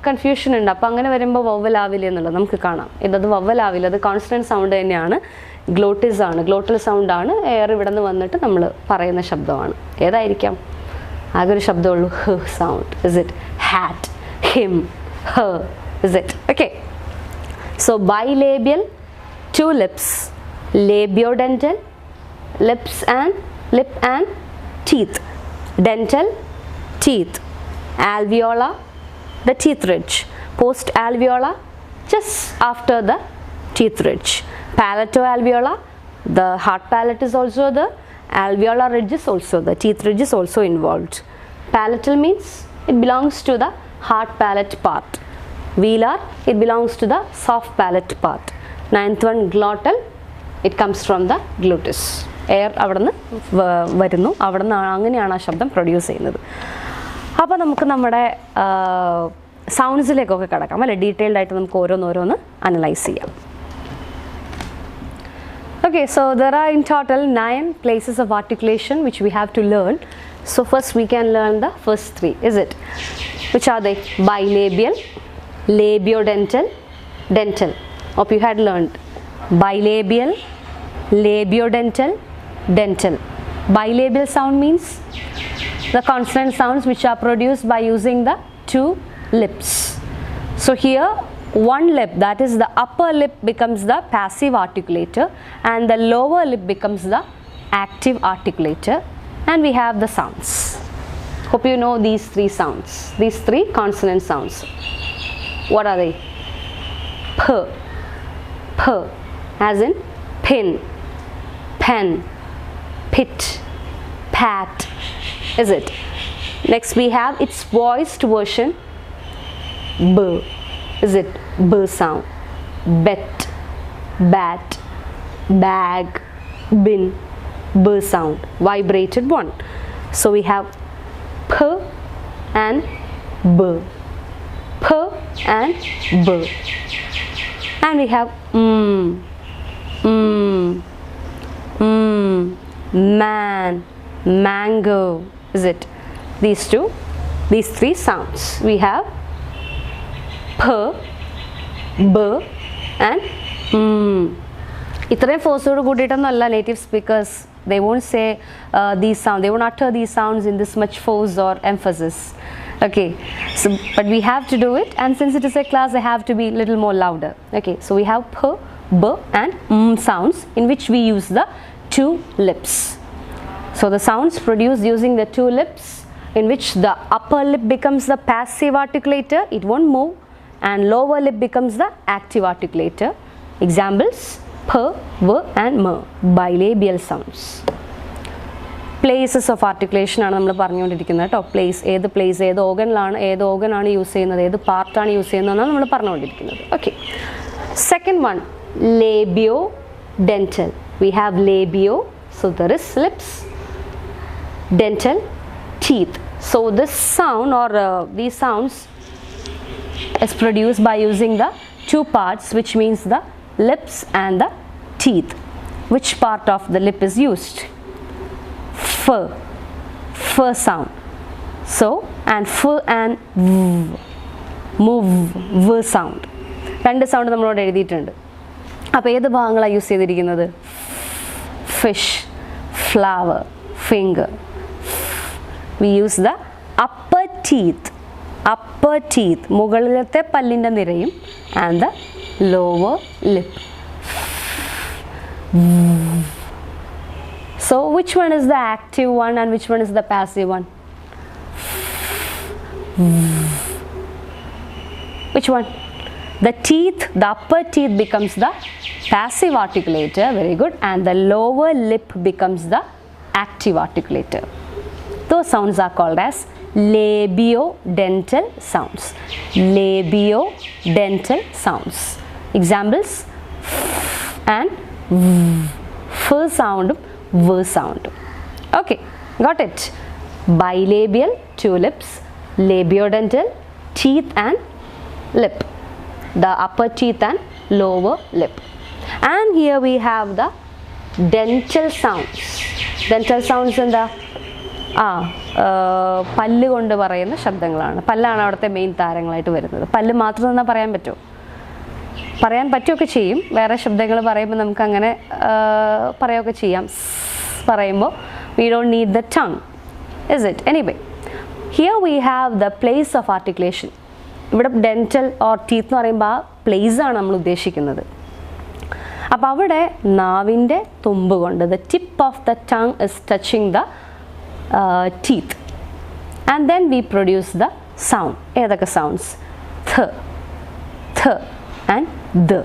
കൺഫ്യൂഷൻ ഉണ്ട്. അപ്പോൾ അങ്ങനെ വരുമ്പോൾ വവ്വലാവില്ല എന്നുള്ളത് നമുക്ക് കാണാം. ഇതത് വവ്വലാവില്ല, അത് കോൺസ്റ്റൻറ്റ് സൗണ്ട് തന്നെയാണ്. ഗ്ലോട്ടിസ് ആണ്, ഗ്ലോട്ടൽ സൗണ്ടാണ്. എയർ ഇവിടെ നിന്ന് വന്നിട്ട് നമ്മൾ പറയുന്ന ശബ്ദമാണ്. ഏതായിരിക്കാം? ആകെ ഒരു ശബ്ദമുള്ളൂ, ഹ sound. Is it hat, him, ഹ? Is it? Okay, so bilabial, 2 lips, labiodental, lip and teeth, dental, teeth, alveolar, the teeth ridge, post alveolar just after the teeth ridge, palatoalveolar, the hard palate is also there, alveolar ridge is also there, teeth ridge is also involved. Palatal means it belongs to the hard palate part. Velar, it belongs to the soft palate part. 9th one glottal, it comes from the glottis. Air അവിടെ നിന്ന് വരുന്നു, അവിടെ നിന്ന് അങ്ങനെയാണ് ആ ശബ്ദം produce ചെയ്യുന്നത്. അപ്പോൾ നമുക്ക് നമ്മുടെ സൗണ്ട്സിലേക്കൊക്കെ കിടക്കാം അല്ലേ. ഡീറ്റെയിൽഡ് ആയിട്ട് നമുക്ക് ഓരോന്ന് അനലൈസ് ചെയ്യാം. Okay, so there are in total 9 places of articulation which we have to learn. So first we can learn the first 3, is it? Which are they? Bilabial, labiodental, dental. Hope you had learned. Bilabial, labiodental, dental. Bilabial sound means the consonant sounds which are produced by using the 2 lips. So here one lip, that is the upper lip, becomes the passive articulator and the lower lip becomes the active articulator, and we have the sounds. Hope you know these 3 sounds, these 3 consonant sounds. What are they? P, p as in pin, pen, pit, pat, is it? Next we have its voiced version, b, is it? B sound. Bet, bat, bag, bin, b sound, vibrated one. So we have p and b, p and b, and we have man, mango, is it? These 3 sounds. We have p, b and ഇത്രയും ഫോഴ്സോട് കൂട്ടിയിട്ടൊന്നുമല്ല native speakers, they won't say these sounds, they won't utter these sounds in this much force or emphasis. Okay, so but we have to do it, and since it is a class I have to be little more louder. Okay, so we have p, b and sounds in which we use the 2 lips. So the sounds produced using the 2 lips, in which the upper lip becomes the passive articulator, it won't move, and lower lip becomes the active articulator. Examples: p, v and m, bilabial sounds. Places of articulation ആണ് നമ്മൾ പറഞ്ഞുകൊണ്ടിരിക്കുന്നത് കേട്ടോ. Place, ഏത് place, ഏത് ഓർഗനാണ് use ചെയ്യുന്നത്, ഏത് പാർട്ടാണ് use ചെയ്യുന്നതെന്നാണ് നമ്മൾ പറഞ്ഞുകൊണ്ടിരിക്കുന്നത്. Okay, second one, labiodental. We have labio, so there is lips, dental, teeth. So this sound or these sounds is produced by using the 2 parts, which means the lips and the teeth. Which part of the lip is used? F sound. So, and f and v, move, v sound. 2 sound നമ്മളോട് എഴുതിയിട്ടുണ്ട്. അപ്പോൾ ഏത് ഭാഗങ്ങളാണ് use ചെയ്തിരിക്കുന്നത്? Fish, flower, finger. We use the upper teeth, മുകളിലത്തെ പല്ലിൻ്റെ നിരയും, and the lower lip. So which one is the active one and which one is the passive one? Which one? The teeth, the upper teeth becomes the passive articulator, very good, and the lower lip becomes the active articulator. Those sounds are called as labiodental sounds. Labiodental sounds. Examples: f and v, f sound, v sound. Okay, got it? Bilabial, 2 lips, labiodental, teeth and lip, the upper teeth and lower lip. And here we have the dental sounds. Dental sounds in the പല്ല് കൊണ്ട് പറയുന്ന ശബ്ദങ്ങളാണ്. പല്ലാണ് അവിടുത്തെ main താരങ്ങളായിട്ട് വരുന്നത്. പല്ല് മാത്രം എന്നാൽ പറയാൻ പറ്റുമോ? പറയാൻ പറ്റുമൊക്കെ ചെയ്യും. വേറെ ശബ്ദങ്ങൾ പറയുമ്പോൾ നമുക്ക് അങ്ങനെ പറയുകയൊക്കെ ചെയ്യാം. പറയുമ്പോൾ we don't need the tongue, is it? Anyway, here we have the place of articulation. ഇവിടെ ഡെൻറ്റൽ ഓർ ടീത്ത് എന്ന് പറയുമ്പോൾ ആ പ്ലേസ് ആണ് നമ്മൾ ഉദ്ദേശിക്കുന്നത്. അപ്പോൾ അവിടെ നാവിൻ്റെ തുമ്പ് കൊണ്ട് the tip of the tongue is touching the teeth, and then we produce the sound. ഏതൊക്കെ sounds? th and the.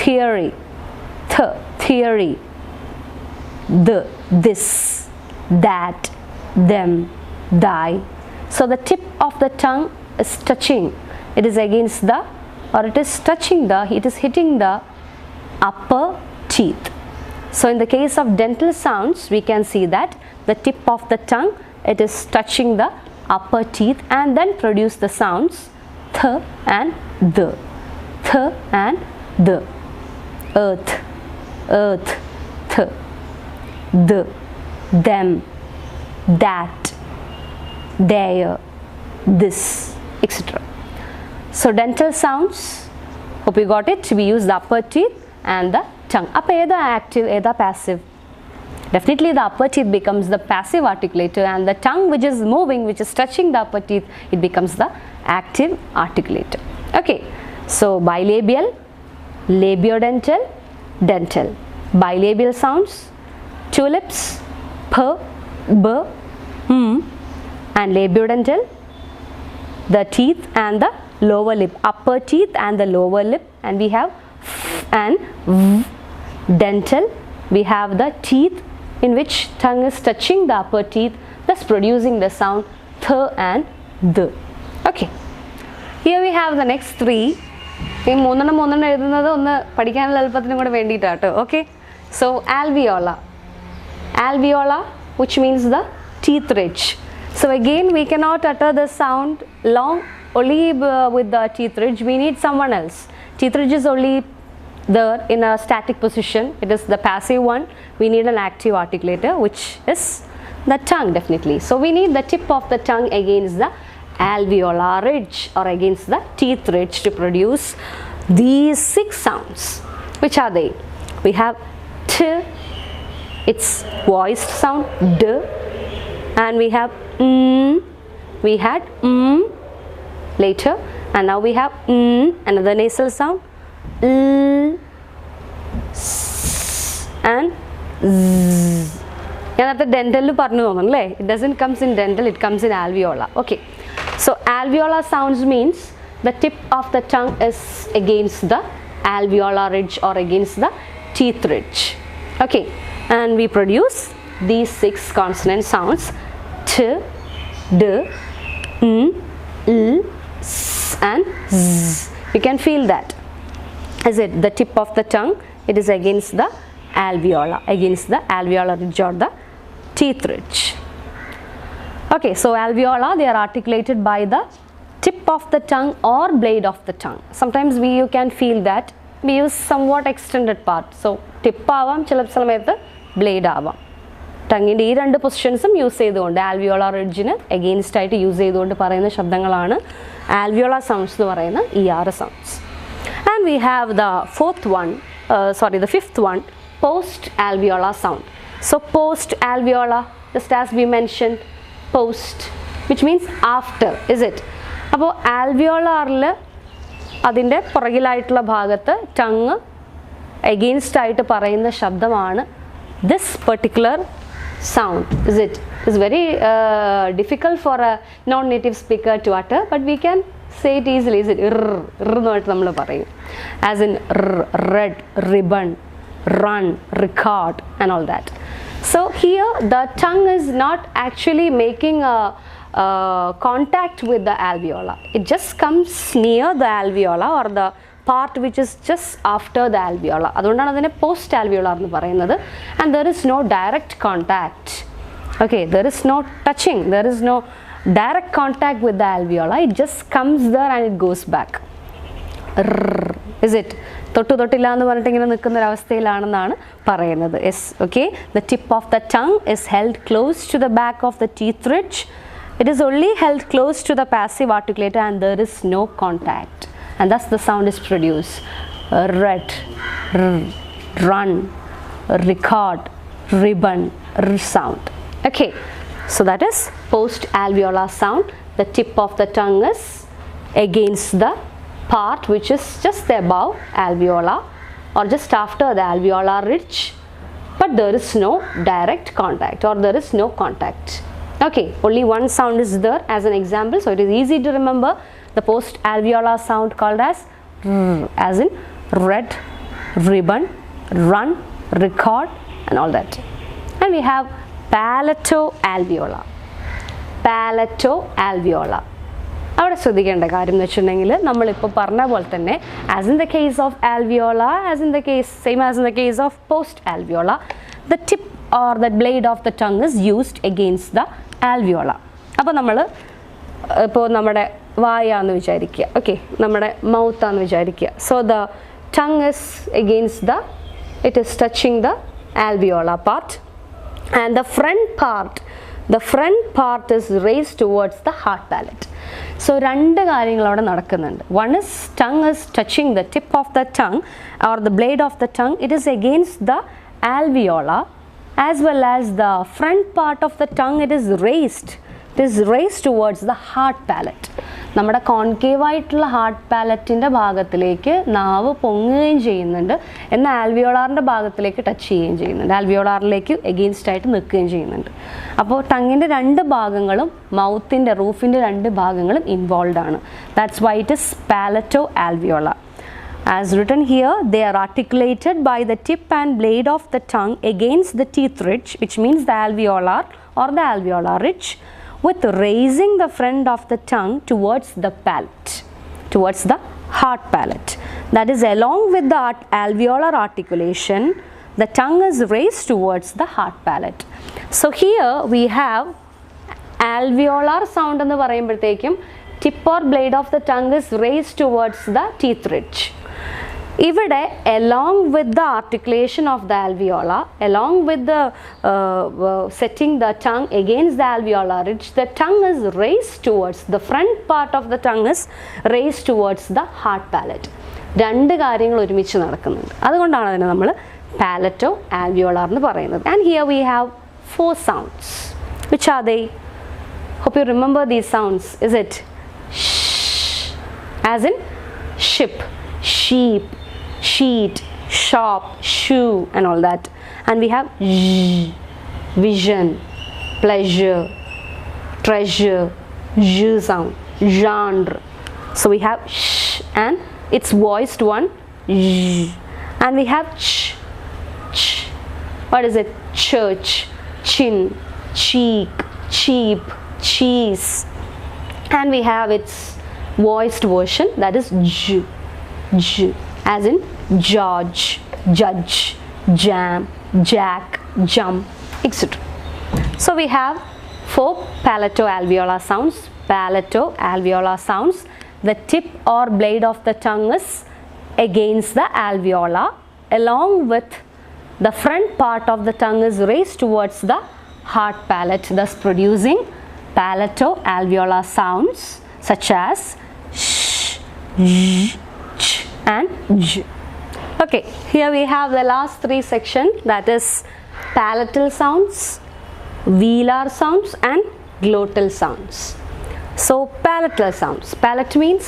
Theory, theory, this, that, them, thy. So the tip of the tongue is touching, it is against the, or it is touching the, it is hitting the upper teeth. So in the case of dental sounds, we can see that the tip of the tongue, it is touching the upper teeth and then produce the sounds th and the. Th and the. Earth, earth, th, the, them, that, their, this, etc. So dental sounds, hope you got it. We use the upper teeth and the tongue. Appo eda active, eda passive? Definitely the upper teeth becomes the passive articulator, and the tongue which is moving, which is touching the upper teeth, it becomes the active articulator. Okay, so bilabial, labiodental, dental. Bilabial sounds, tulips, p, b, and labiodental, the teeth and the lower lip, upper teeth and the lower lip, and we have f and v. Dental, we have the teeth in which tongue is touching the upper teeth, thus producing the sound th and the. Okay, here we have the next three. Okay, so alveola. Alveola, which means the teeth ridge. So again, we cannot utter the sound long only with the teeth ridge. We need someone else. Teeth ridge is only there in a static position. It is the passive one. We need an active articulator, which is the tongue, definitely. So we need the tip of the tongue against the alveolar ridge or against the teeth ridge to produce these 6 sounds. Which are they? We have t, its voiced sound, d, and we have we had later, and now we have another nasal sound, l, s, and z. That's the dental. It doesn't come in dental, it comes in alveolar. Okay, so alveolar sounds means the tip of the tongue is against the alveolar ridge or against the teeth ridge. Okay, and we produce these 6 consonant sounds, t, d, l, s, and z. You can feel that. Is it the tip of the tongue? It is against the alveolar, against the alveolar ridge or the teeth ridge. Okay, so alveolar, they are articulated by the tip of the tongue or blade of the tongue. Sometimes you can feel that we use somewhat extended part. So tip avam, chilap samayathu blade avam. Tongue in ee rendu positions use cheyidukonde alveolar ridge ne against aayittu use cheyidukonde parayuna shabdangalana alveolar sounds nu parayuna ee 6 sounds. And we have the the fifth one, post alveolar sound. So post alveolar, just as we mentioned, post, which means after, is it? Appo alveolar le adinte puragilayittulla bhagath tongue against aayittu parayuna shabdamana this particular sound, is it? It's very difficult for a non-native speaker to utter, but we can say it easily. Is it? As in red, ribbon, run, record, and all that. So here the tongue is not actually making a contact with the alveolar. It just comes near the alveolar or the part which is just after the alveolar. അതുകൊണ്ടാണ് അതിനെ post alveolar എന്ന് പറയുന്നത്. And there is no direct contact. Okay, there is no touching, there is no direct contact with the alveolar. It just comes there and it goes back. Is it? തൊട്ടു തൊട്ടില്ല എന്ന് പറഞ്ഞിട്ട് ഇങ്ങനെ നിൽക്കുന്ന ഒരു അവസ്ഥയിലാണെന്നാണ് പറയുന്നത്. Yes, okay. The tip of the tongue is held close to the back of the teeth ridge. It is only held close to the passive articulator and there is no contact. And thus the sound is produced. Red, run, record, ribbon, sound. Okay, so that is post alveolar sound. The tip of the tongue is against the part which is just above alveolar or just after the alveolar ridge, but there is no direct contact or there is no contact. Okay, only one sound is there as an example, so it is easy to remember the post alveolar sound called as in red, ribbon, run, record, and all that. And we have palato-alveolar. Palato-alveolar. അവിടെ ശ്രദ്ധിക്കേണ്ട കാര്യം എന്ന് വെച്ചിട്ടുണ്ടെങ്കിൽ നമ്മളിപ്പോൾ പറഞ്ഞ പോലെ തന്നെ as in the case of alveolar, same as in the case of post alveolar, the tip or the blade of the tongue is used against the alveolar. അപ്പോൾ നമ്മൾ ഇപ്പോൾ നമ്മുടെ വായാന്ന് വിചാരിക്കുക, ഓക്കെ, നമ്മുടെ മൗത്താന്ന് വിചാരിക്കുക. So the tongue is against the it is touching the alveolar part, and the front part is raised towards the hard palate. So രണ്ട് കാര്യങ്ങൾ അവിടെ നടക്കുന്നുണ്ട്. One is tongue is touching the tip of the tongue or the blade of the tongue. It is against the alveolar, as well as the front part of the tongue, it is raised towards the hard palate. നമ്മുടെ concave ആയിട്ടുള്ള hard പാലറ്റിൻ്റെ ഭാഗത്തിലേക്ക് നാവ് പൊങ്ങുകയും ചെയ്യുന്നുണ്ട്, എന്നാൽ ആൽവിയോളാറിൻ്റെ ഭാഗത്തിലേക്ക് touch ചെയ്യുകയും ചെയ്യുന്നുണ്ട്, ആൽവിയോളാറിലേക്ക് against ആയിട്ട് നിൽക്കുകയും ചെയ്യുന്നുണ്ട്. അപ്പോൾ ടങ്ങിൻ്റെ രണ്ട് ഭാഗങ്ങളും മൗത്തിൻ്റെ റൂഫിൻ്റെ രണ്ട് ഭാഗങ്ങളും ഇൻവോൾവ് ആണ്. That's why it is palato alveolar. As written here, they are articulated by the tip and blade of the tongue against the teeth ridge, which means the alveolar or the alveolar ridge, with raising the front of the tongue towards the palate, towards the hard palate. That is, along with the alveolar articulation, the tongue is raised towards the hard palate. So here we have alveolar sound എന്ന് പറയുമ്പോഴത്തേക്കും tip or blade of the tongue is raised towards the teeth ridge. ഇവിടെ along with the articulation of the alveolar, along with the setting the tongue against the alveolar ridge, the tongue is raised towards, the front part of the tongue is raised towards the hard palate. രണ്ട് കാര്യങ്ങൾ ഒരുമിച്ച് നടക്കുന്നുണ്ട്, അതുകൊണ്ടാണ് അതിനെ നമ്മൾ പാലറ്റോ alveolar എന്ന് പറയുന്നത്. And here we have 4 sounds. Which are they? Hope you remember these sounds. Is it shh, as in ship, sheep, sheet, shop, shoe and all that. And we have zh, vision, pleasure, treasure, zh sound, genre. So we have sh and its voiced one, zh. And we have ch, ch. What is it? Church, chin, cheek, cheap, cheese. And we have its voiced version, that is j, j, as in George, judge, jam, jack, jump, etc. So we have 4 palato-alveolar sounds. Palato-alveolar sounds. The tip or blade of the tongue is against the alveolar, along with the front part of the tongue is raised towards the hard palate, thus producing palato-alveolar sounds such as sh, j, ch and j. Okay, here we have the last 3 sections, that is palatal sounds, velar sounds and glottal sounds. So palatal sounds, palate means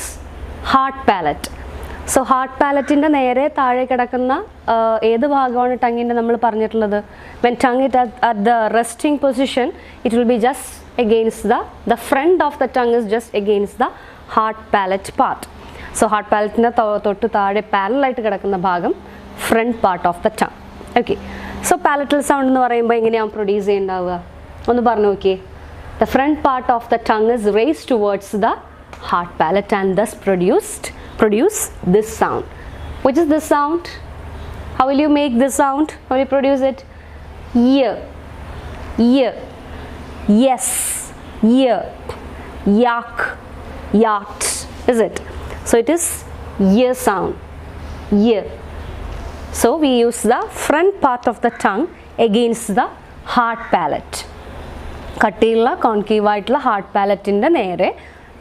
hard palate. So hard palate inde nere taazhe kidakkuna edu bhagavanu tongue inde nammal paranjittulladu, when tongue is at the resting position, it will be just against the front of the tongue is just against the hard palate part. So hard palate inde thottu taazhe parallel aayittu kidakkuna bhagam front part of the tongue. Okay, so palatal sound ennu parayumbo enganeyaan produce cheyyundavuka onnu paranju nokiye. The front part of the tongue is raised towards the hard palate and thus produce this sound. Which is this sound? How will you make this sound? How will you produce it? Ear, ear, yes, ear, yak, yacht, is it? So it is ear sound, ear. So we use the front part of the tongue against the hard palate. കട്ടിയുള്ള concave ആയിട്ടുള്ള hard പാലറ്റിൻ്റെ നേരെ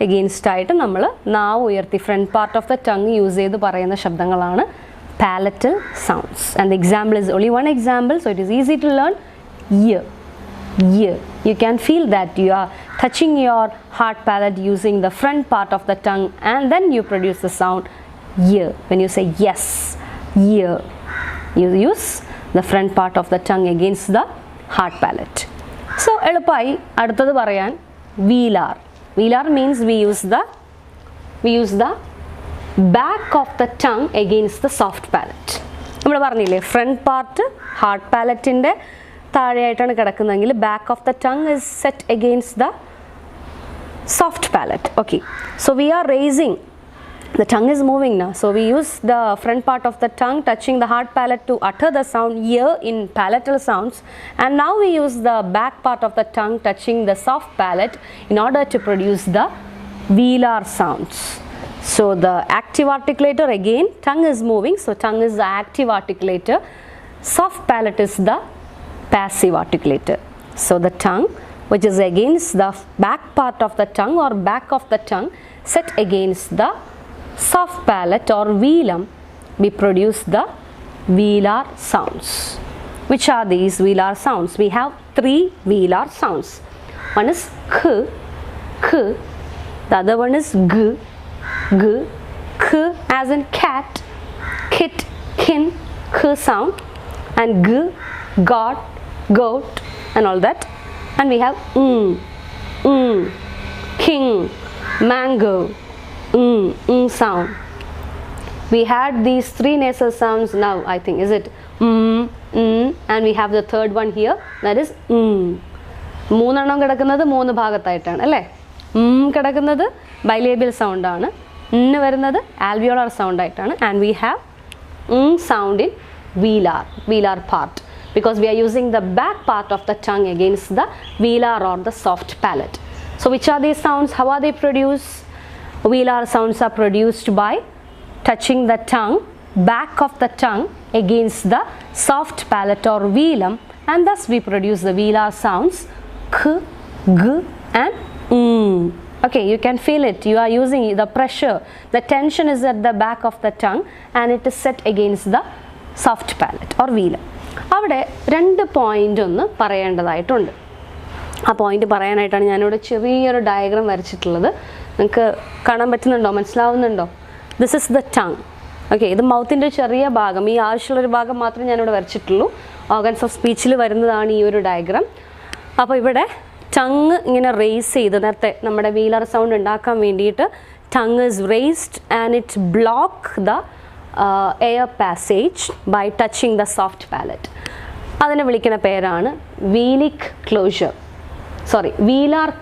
against ആയിട്ട് നമ്മൾ നാവ് ഉയർത്തി front part of the tongue use ചെയ്ത് പറയുന്ന ശബ്ദങ്ങളാണ് palatal sounds. And the example is only one example, so it is easy to learn. Ear, ear. You can feel that you are touching your hard palate using the front part of the tongue, and then you produce the sound ear. When you say yes, ear, you use the front part of the tongue against the hard palate. So എളുപ്പമായി അടുത്തത് പറയാൻ velar. Velar means we use the back of the tongue against the soft palate. നമ്മൾ പറഞ്ഞില്ലേ front part hard പാലറ്റിൻ്റെ താഴെയായിട്ടാണ് കിടക്കുന്നതെങ്കിൽ back of the tongue is set against the soft palate. Okay, so we are raising, the tongue is moving now, so we use the front part of the tongue touching the hard palate to utter the sound ear in palatal sounds, and now we use the back part of the tongue touching the soft palate in order to produce the velar sounds. So the active articulator, again tongue is moving, so tongue is the active articulator, soft palate is the passive articulator. So the tongue, which is against the back part of the tongue or back of the tongue, set against the soft palate or velum, we produce the velar sounds. Which are these velar sounds? We have 3 velar sounds. One is k, k. The other one is g, g. K as in cat, kit, kin, k sound, and g, god, goat, and all that. And we have king, mango, sound. We had these 3 nasal sounds now, I think, is it? And we have the third one here, that is മൂന്നെണ്ണം കിടക്കുന്നത് 3 ഭാഗത്തായിട്ടാണ് അല്ലേ? കിടക്കുന്നത് ബൈലേബിയൽ സൗണ്ടാണ്, വരുന്നത് alveolar sound ആയിട്ടാണ്. And we have sound in velar part, because we are using the back part of the tongue against the velar or the soft palate. So which are these sounds? How are they produced? Velar sounds are produced by touching the tongue, back of the tongue against the soft palate or velum, and thus we produce the velar sounds k, g, and Okay, you can feel it. You are using the pressure. The tension is at the back of the tongue and it is set against the soft palate or velum. അവിടെ 2 point ഒന്ന് പറയേണ്ടതായിട്ടുണ്ട്. ആ point പറയാനായിട്ടാണ് ഞാനിവിടെ ചെറിയൊരു diagram വരച്ചിട്ടുള്ളത്. നിങ്ങൾക്ക് കാണാൻ പറ്റുന്നുണ്ടോ? മനസ്സിലാവുന്നുണ്ടോ? This is the tongue. Okay, ഇത് മൗത്തിൻ്റെ ചെറിയ ഭാഗം, ഈ ആവശ്യമുള്ളൊരു ഭാഗം മാത്രമേ ഞാനിവിടെ വരച്ചിട്ടുള്ളൂ. ഓർഗൻസ് ഓഫ് സ്പീച്ചിൽ വരുന്നതാണ് ഈ ഒരു ഡയഗ്രാം. അപ്പോൾ ഇവിടെ ടങ് ഇങ്ങനെ റേസ് ചെയ്ത്, നേരത്തെ നമ്മുടെ വീലർ സൗണ്ട് ഉണ്ടാക്കാൻ വേണ്ടിയിട്ട് tongue is raised and it block the air passage by touching the soft palate. അതിനെ വിളിക്കുന്ന പേരാണ് വീലാർ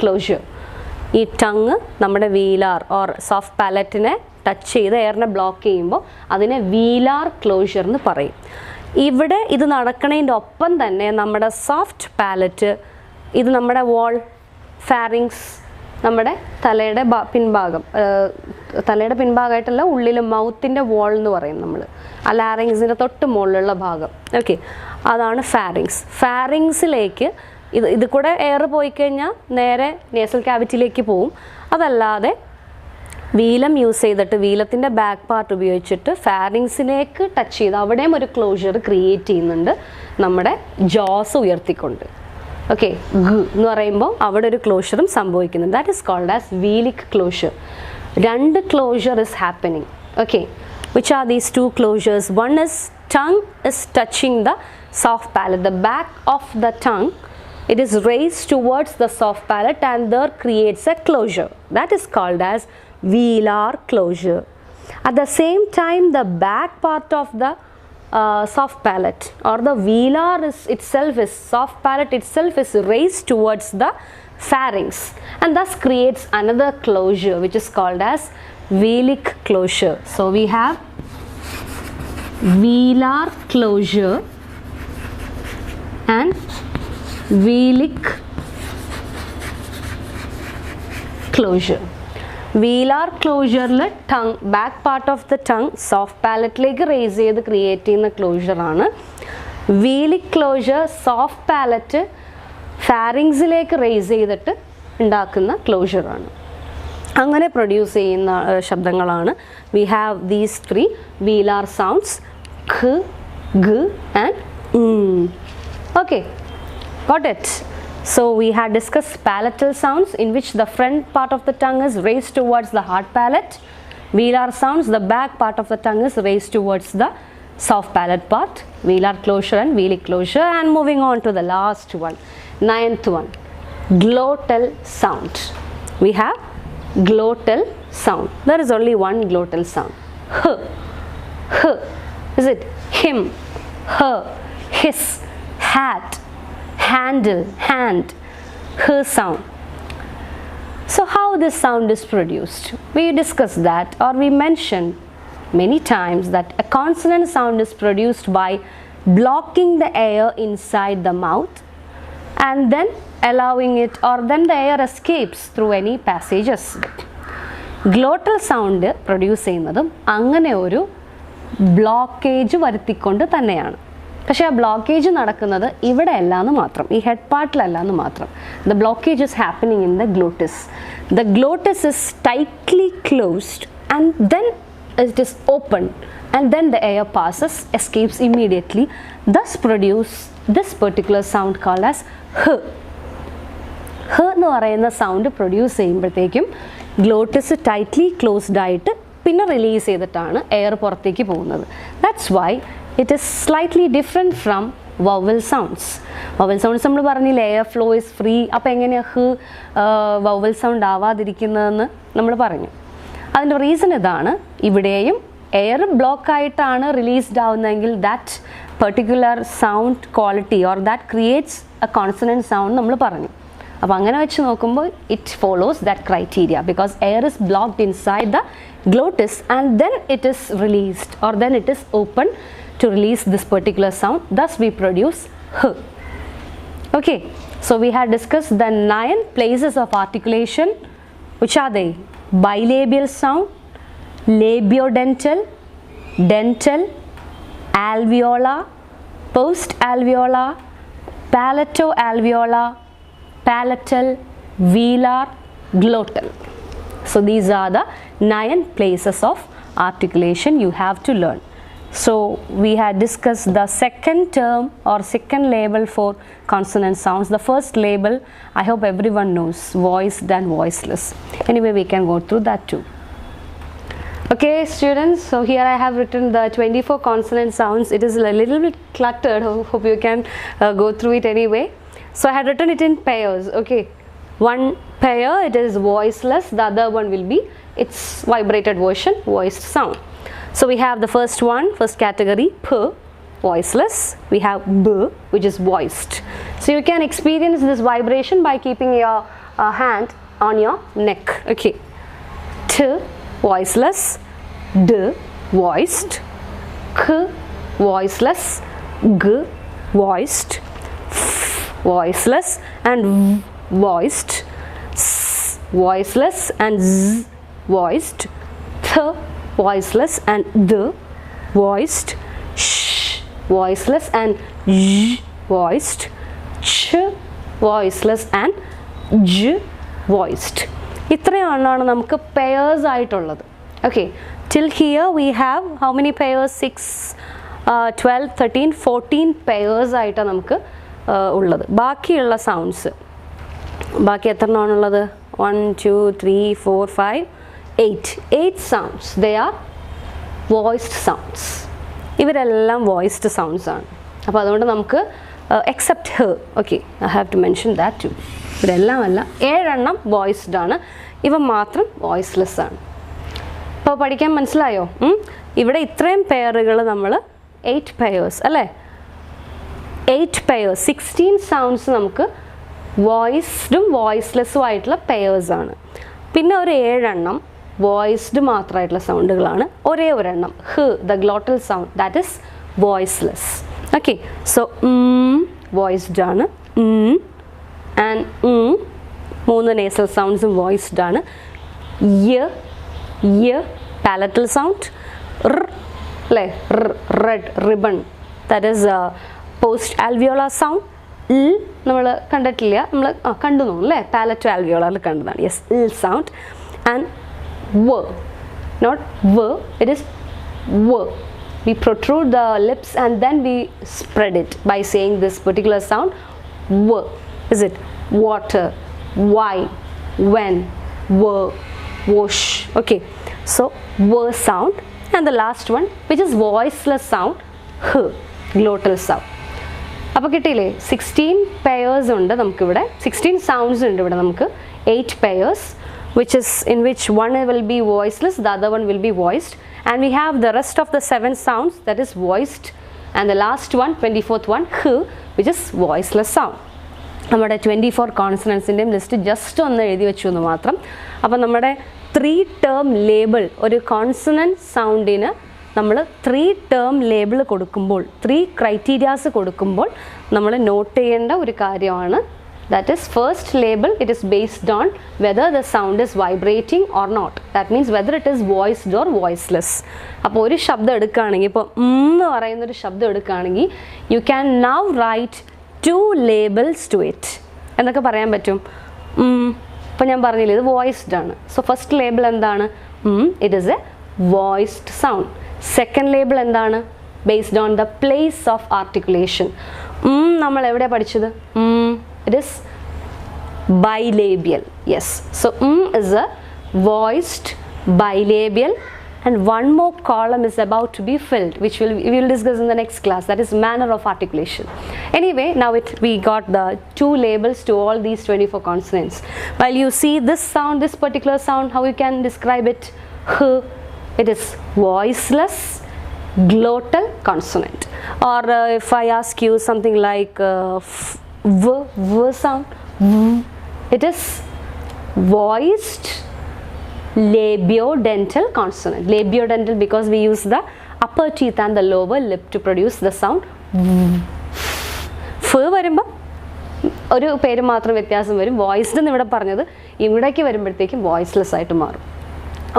ക്ലോഷർ. ഈ ടങ് നമ്മുടെ വീലാർ ഓർ സോഫ്റ്റ് പാലറ്റിനെ ടച്ച് ചെയ്ത് എയറിനെ ബ്ലോക്ക് ചെയ്യുമ്പോൾ അതിനെ വീലാർ ക്ലോഷർ എന്ന് പറയും. ഇവിടെ ഇത് നടക്കണതിൻ്റെ ഒപ്പം തന്നെ നമ്മുടെ സോഫ്റ്റ് പാലറ്റ്, ഇത് നമ്മുടെ വോൾ, ഫാരിങ്സ്, നമ്മുടെ തലയുടെ പിൻഭാഗം, തലയുടെ പിൻഭാഗമായിട്ടല്ല, ഉള്ളിൽ മൗത്തിൻ്റെ വോൾ എന്ന് പറയും നമ്മൾ, ആ ലാരിങ്സിൻ്റെ തൊട്ട് മുകളിലുള്ള ഭാഗം. ഓക്കെ, അതാണ് ഫാരിങ്സ്. ഫാരിങ്സിലേക്ക് ഇത് കൂടെ എയർ പോയി കഴിഞ്ഞാൽ നേരെ നേസൽ ക്യാവിറ്റിയിലേക്ക് പോവും. അതല്ലാതെ വീലം യൂസ് ചെയ്തിട്ട്, വീലത്തിൻ്റെ ബാക്ക് പാർട്ട് ഉപയോഗിച്ചിട്ട് ഫാരിങ്സിലേക്ക് ടച്ച് ചെയ്ത് അവിടെയും ഒരു ക്ലോഷർ ക്രിയേറ്റ് ചെയ്യുന്നുണ്ട് നമ്മുടെ ജോസ് ഉയർത്തിക്കൊണ്ട്. ഓക്കെ, ഗ എന്ന് പറയുമ്പോൾ അവിടെ ഒരു ക്ലോഷറും സംഭവിക്കുന്നുണ്ട്. That is called as velic closure. 2 closure is happening. Okay, which are these 2 closures? One is tongue is touching the soft palate, the back of the tongue, it is raised towards the soft palate and there creates a closure. That is called as velar closure. At the same time, the back part of the soft palate or the velar soft palate itself is raised towards the pharynx and thus creates another closure which is called as velic closure. So we have velar closure and velic closure. Velar closureൽ tongue, back part of the tongue soft പാലറ്റിലേക്ക് raise ചെയ്ത് create ചെയ്യുന്ന ക്ലോഷറാണ്. Velic closure soft palate ഫാരിങ്സിലേക്ക് raise ചെയ്തിട്ട് ഉണ്ടാക്കുന്ന ക്ലോഷറാണ്. അങ്ങനെ പ്രൊഡ്യൂസ് ചെയ്യുന്ന ശബ്ദങ്ങളാണ്. We have these 3 velar sounds, ഖ, ഗ and okay. Got it? So we had discussed palatal sounds in which the front part of the tongue is raised towards the hard palate. Velar sounds, the back part of the tongue is raised towards the soft palate part. Velar closure and velic closure. And moving on to the last one, 9th one, glottal sound. We have glottal sound. There is only one glottal sound. H. H. Is it him, her, his, hat, handle, hand, her sound. So how this sound is produced? We discussed that, or we mentioned many times that a consonant sound is produced by blocking the air inside the mouth and then allowing it, or then the air escapes through any passages. Glottal sound produce ചെയ്യുന്നതും അങ്ങനെ ഒരു blockage വരുത്തിക്കൊണ്ട് തന്നെയാണ്. പക്ഷേ ആ blockage നടക്കുന്നത് ഇവിടെ അല്ല എന്ന് മാത്രം, ഈ ഹെഡ് പാർട്ടിലല്ല എന്ന് മാത്രം. The blockage is happening in the glottis. The glottis is tightly closed and then it is open and then the air passes, escapes immediately, thus produce this particular sound called as h. h എന്ന് പറയുന്ന sound produce ചെയ്യുമ്പോഴത്തേക്കും glottis tightly closed ആയിട്ട് പിന്നെ release ചെയ്തിട്ടാണ് air പുറത്തേക്ക് പോകുന്നത്. That's why it is slightly different from vowel sounds. Vowel sounds നമ്മൾ പറഞ്ഞില്ലേ എയർ ഫ്ലോ ഇസ് ഫ്രീ. അപ്പോൾ എങ്ങനെയാണ് ഹ് വവൽ സൗണ്ട് ആവാതിരിക്കുന്നതെന്ന് നമ്മൾ പറഞ്ഞു. അതിൻ്റെ റീസൺ ഇതാണ്. ഇവിടെയും എയർ ബ്ലോക്ക് ആയിട്ടാണ് റിലീസ്ഡ് ആവുന്നതെങ്കിൽ that particular sound quality or that creates a consonant sound നമ്മൾ പറഞ്ഞു. അപ്പോൾ അങ്ങനെ വെച്ച് നോക്കുമ്പോൾ it follows that criteria because air is blocked inside the glottis and then it is released or then it is open to release this particular sound. Thus we produce h. Okay, so we had discussed the 9 places of articulation. Which are they? Bilabial sound, labiodental, dental, alveolar, post-alveolar, palato-alveolar, palatal, velar, glottal. So these are the 9 places of articulation you have to learn. So we had discussed the second term or second label for consonant sounds. The first label I hope everyone knows, voiced and voiceless. Anyway, we can go through that too. Okay students, so here I have written the 24 consonant sounds. It is a little bit cluttered, hope you can go through it anyway. So I had written it in pairs. Okay, one pair it is voiceless, the other one will be its vibrated version, voiced sound. So we have the first one, first category, p, voiceless. We have b, which is voiced. So you can experience this vibration by keeping your hand on your neck. Okay, t, voiceless, d, voiced, k, voiceless, g, voiced, f, voiceless and v, voiced, s, voiceless and z, voiced, th, voiceless and the, voiced, sh, voiceless and j, voiced, ch, voiceless and j, voiced. ഇത്രയാണ് നമുക്ക് pairs ആയിട്ടുള്ളത്. Okay, till here we have how many pairs? 6, 12, 13, 14 pairs ആയിട്ടാണ് നമുക്ക് ഉള്ളത്. ബാക്കിയുള്ള sounds ബാക്കി എത്ര എണ്ണമാണുള്ളത്? 1, 2, 3, 4, 5, 8 sounds. They are voiced sounds. ഇവരെല്ലാം voiced sounds ആണ്. അപ്പോൾ അതുകൊണ്ട് നമുക്ക് except her, okay, I have to mention that too. ഇവരെല്ലാം അല്ല, 7 എണ്ണം voiced ആണ്, ഇവ മാത്രം voiceless ആണ്. അപ്പോൾ പഠിക്കാൻ മനസ്സിലായോ? ഇവിടെ ഇത്രയും പെയറുകൾ നമ്മൾ 8 pairs അല്ലേ? 8 pairs, 16 സൗണ്ട്സ് നമുക്ക് വോയിസ്ഡും വോയിസ്ലെസ്സും ആയിട്ടുള്ള പെയർസ് ആണ്. പിന്നെ ഒരു 7 എണ്ണം വോയിസ്ഡ് മാത്രമായിട്ടുള്ള സൗണ്ടുകളാണ്. ഒരേ ഒരെണ്ണം ഹ്, the glottal sound, that is voiceless. Okay, so voiced ആണ്, ആൻഡ് 3 നേസൽ സൗണ്ട്സും വോയിസ്ഡ് ആണ്. യ പാലറ്റൽ സൗണ്ട്, അല്ലേ, red ribbon, that is post alveolar sound. നമ്മൾ കണ്ടിട്ടില്ല, നമ്മൾ കണ്ടു തോന്നും അല്ലേ, പാലറ്റോ ആൽവിയോളാറിൽ കണ്ടതാണ്. Yes, sound. And w, not v, it is w. We protrude the lips and then we spread it by saying this particular sound, w. Is it water, why, when, were, wash. Okay, so w sound. And the last one, which is voiceless sound, h, glottal sound. അപ്പോൾ കിട്ടിയില്ലേ? 16 pairs ഉണ്ട് നമുക്കിവിടെ, 16 sounds ഉണ്ട് ഇവിടെ നമുക്ക്, 8 pairs, which is in which one will be voiceless, the other one will be voiced, and we have the rest of the 7 sounds that is voiced, and the last one, 24th one, h, which is voiceless sound. നമ്മുടെ 24 കോൺസണൻസിൻ്റെയും list just ഒന്ന് എഴുതി വെച്ചു എന്ന് മാത്രം. അപ്പോൾ നമ്മുടെ 3 term label, ഒരു consonant സൗണ്ടിന് നമ്മൾ 3 ടേം ലേബിൾ കൊടുക്കുമ്പോൾ, 3 ക്രൈറ്റീരിയാസ് കൊടുക്കുമ്പോൾ നമ്മൾ നോട്ട് ചെയ്യേണ്ട ഒരു കാര്യമാണ് That is, first label, it is based on whether the sound is vibrating or not. That means whether it is voiced or voiceless. അപ്പോൾ ഒരു ശബ്ദം എടുക്കുകയാണെങ്കിൽ, ഇപ്പോൾ എന്ന് പറയുന്നൊരു ശബ്ദം എടുക്കുകയാണെങ്കിൽ, you can now write 2 labels to it. എന്നൊക്കെ പറയാൻ പറ്റും. ഇപ്പോൾ ഞാൻ പറഞ്ഞില്ലേ, ഇത് വോയിസ്ഡ് ആണ്. സോ ഫസ്റ്റ് ലേബിൾ എന്താണ്? It is a voiced sound. Second label എന്താണ്? Based on the place of articulation. നമ്മൾ എവിടെ പഠിച്ചത്? It is bilabial. Yes. So is a voiced bilabial, and one more column is about to be filled, which we will discuss in the next class. That is manner of articulation. Anyway, now we got the 2 labels to all these 24 consonants. While you see this sound, this particular sound, how you can describe it? It is voiceless glottal consonant. Or if I ask you something like v sound, it is voiced labiodental consonant. Labiodental because we use the upper teeth and the lower lip to produce the sound. F വരുമ്പോൾ ഒരു പേര് മാത്രം വ്യത്യാസം വരും. Voiced എന്ന് ഇവിടെ പറഞ്ഞത് ഇവിടേക്ക് വരുമ്പോഴത്തേക്കും വോയിസ്ലെസ് ആയിട്ട് മാറും.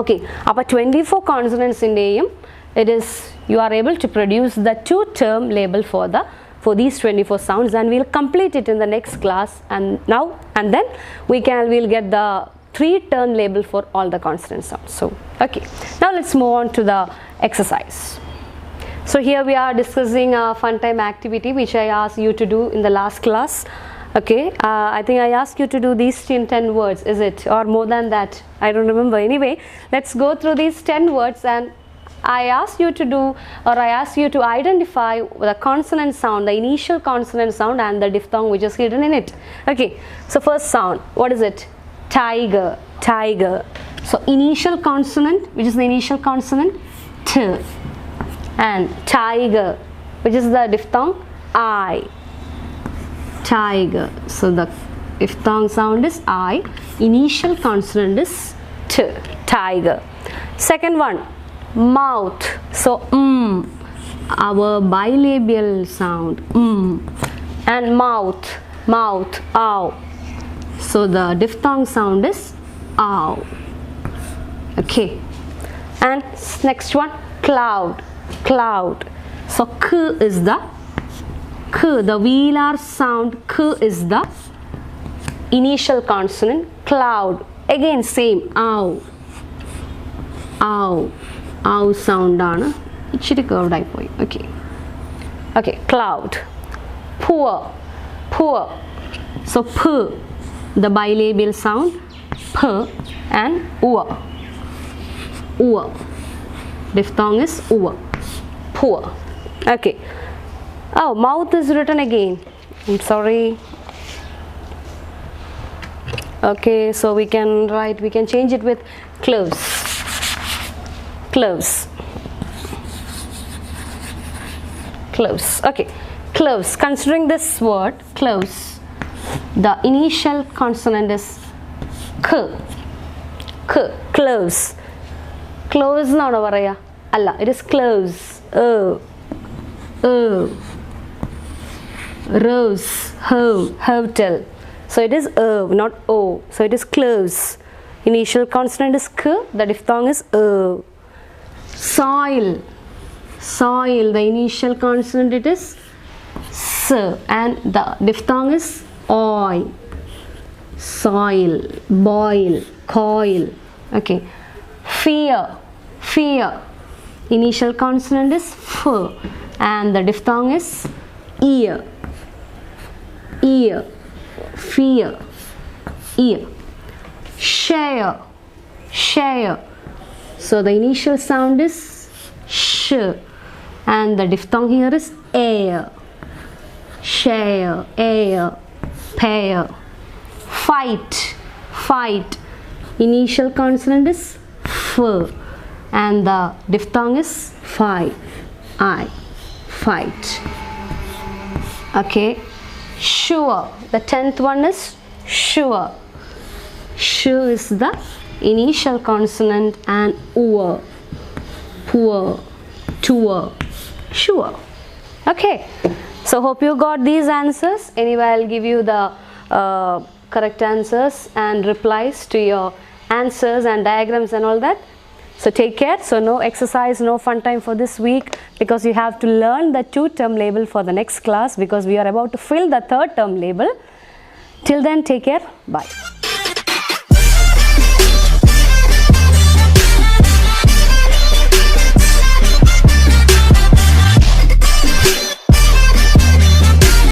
ഓക്കെ, അപ്പോൾ 24 കോൺസണൻസിൻ്റെയും it is, you are able to produce the 2 term label for these 24 sounds, and we'll complete it in the next class. And then we'll get the 3 term label for all the consonant sounds. So okay, now let's move on to the exercise. So here we are discussing a fun time activity which I asked you to do in the last class. Okay, I think I asked you to do these 10 words, is it, or more than that? I don't remember. Anyway, let's go through these 10 words, and I asked you to do, or I asked you to identify the consonant sound, the initial consonant sound, and the diphthong which is hidden in it. Okay, so first sound, what is it? Tiger, tiger. So initial consonant, which is the initial consonant? T. And tiger, which is the diphthong? I. Tiger. So the diphthong sound is I. Initial consonant is T. Tiger. Second one, mouth. So our bilabial sound, and mouth, ow. So the diphthong sound is ow. Okay, and next one, cloud, cloud. So is the velar sound. K is the initial consonant. Cloud, again same, ow, ow. Ow sound ആണ്. ഇച്ചിരി curved ആയി പോയി. Okay, cloud. Poor, poor. So p, the bilabial sound, p, and u. Diphthong is u. Poor. Okay. Oh, mouth is written again. I'm sorry. Okay, so we can change it with close. Close. Okay, close. Considering this word close, the initial consonant is k. Close. Close എന്നാണോ പറയാ? അല്ല, it is close. Rose, hotel. So it is not o. So it is close. Initial consonant is k. The diphthong is soil. The initial consonant it is s, and the diphthong is oi. Soil, boil, coil. Okay. Fear. Initial consonant is f, and the diphthong is ear. Fear, ear. Share. So the initial sound is sh, and the diphthong here is air. Share, air, pair. Fight. Initial consonant is f, and the diphthong is fi. Fight. Okay. Sure. The 10th one is sure. Sure is the initial consonant, and poor, tour, sure. Okay, so hope you got these answers. Anyway, I'll give you the correct answers and replies to your answers and diagrams and all that. So take care. So no exercise, no fun time for this week, because you have to learn the 2-term label for the next class, because we are about to fill the 3rd term label. Till then, take care. Bye.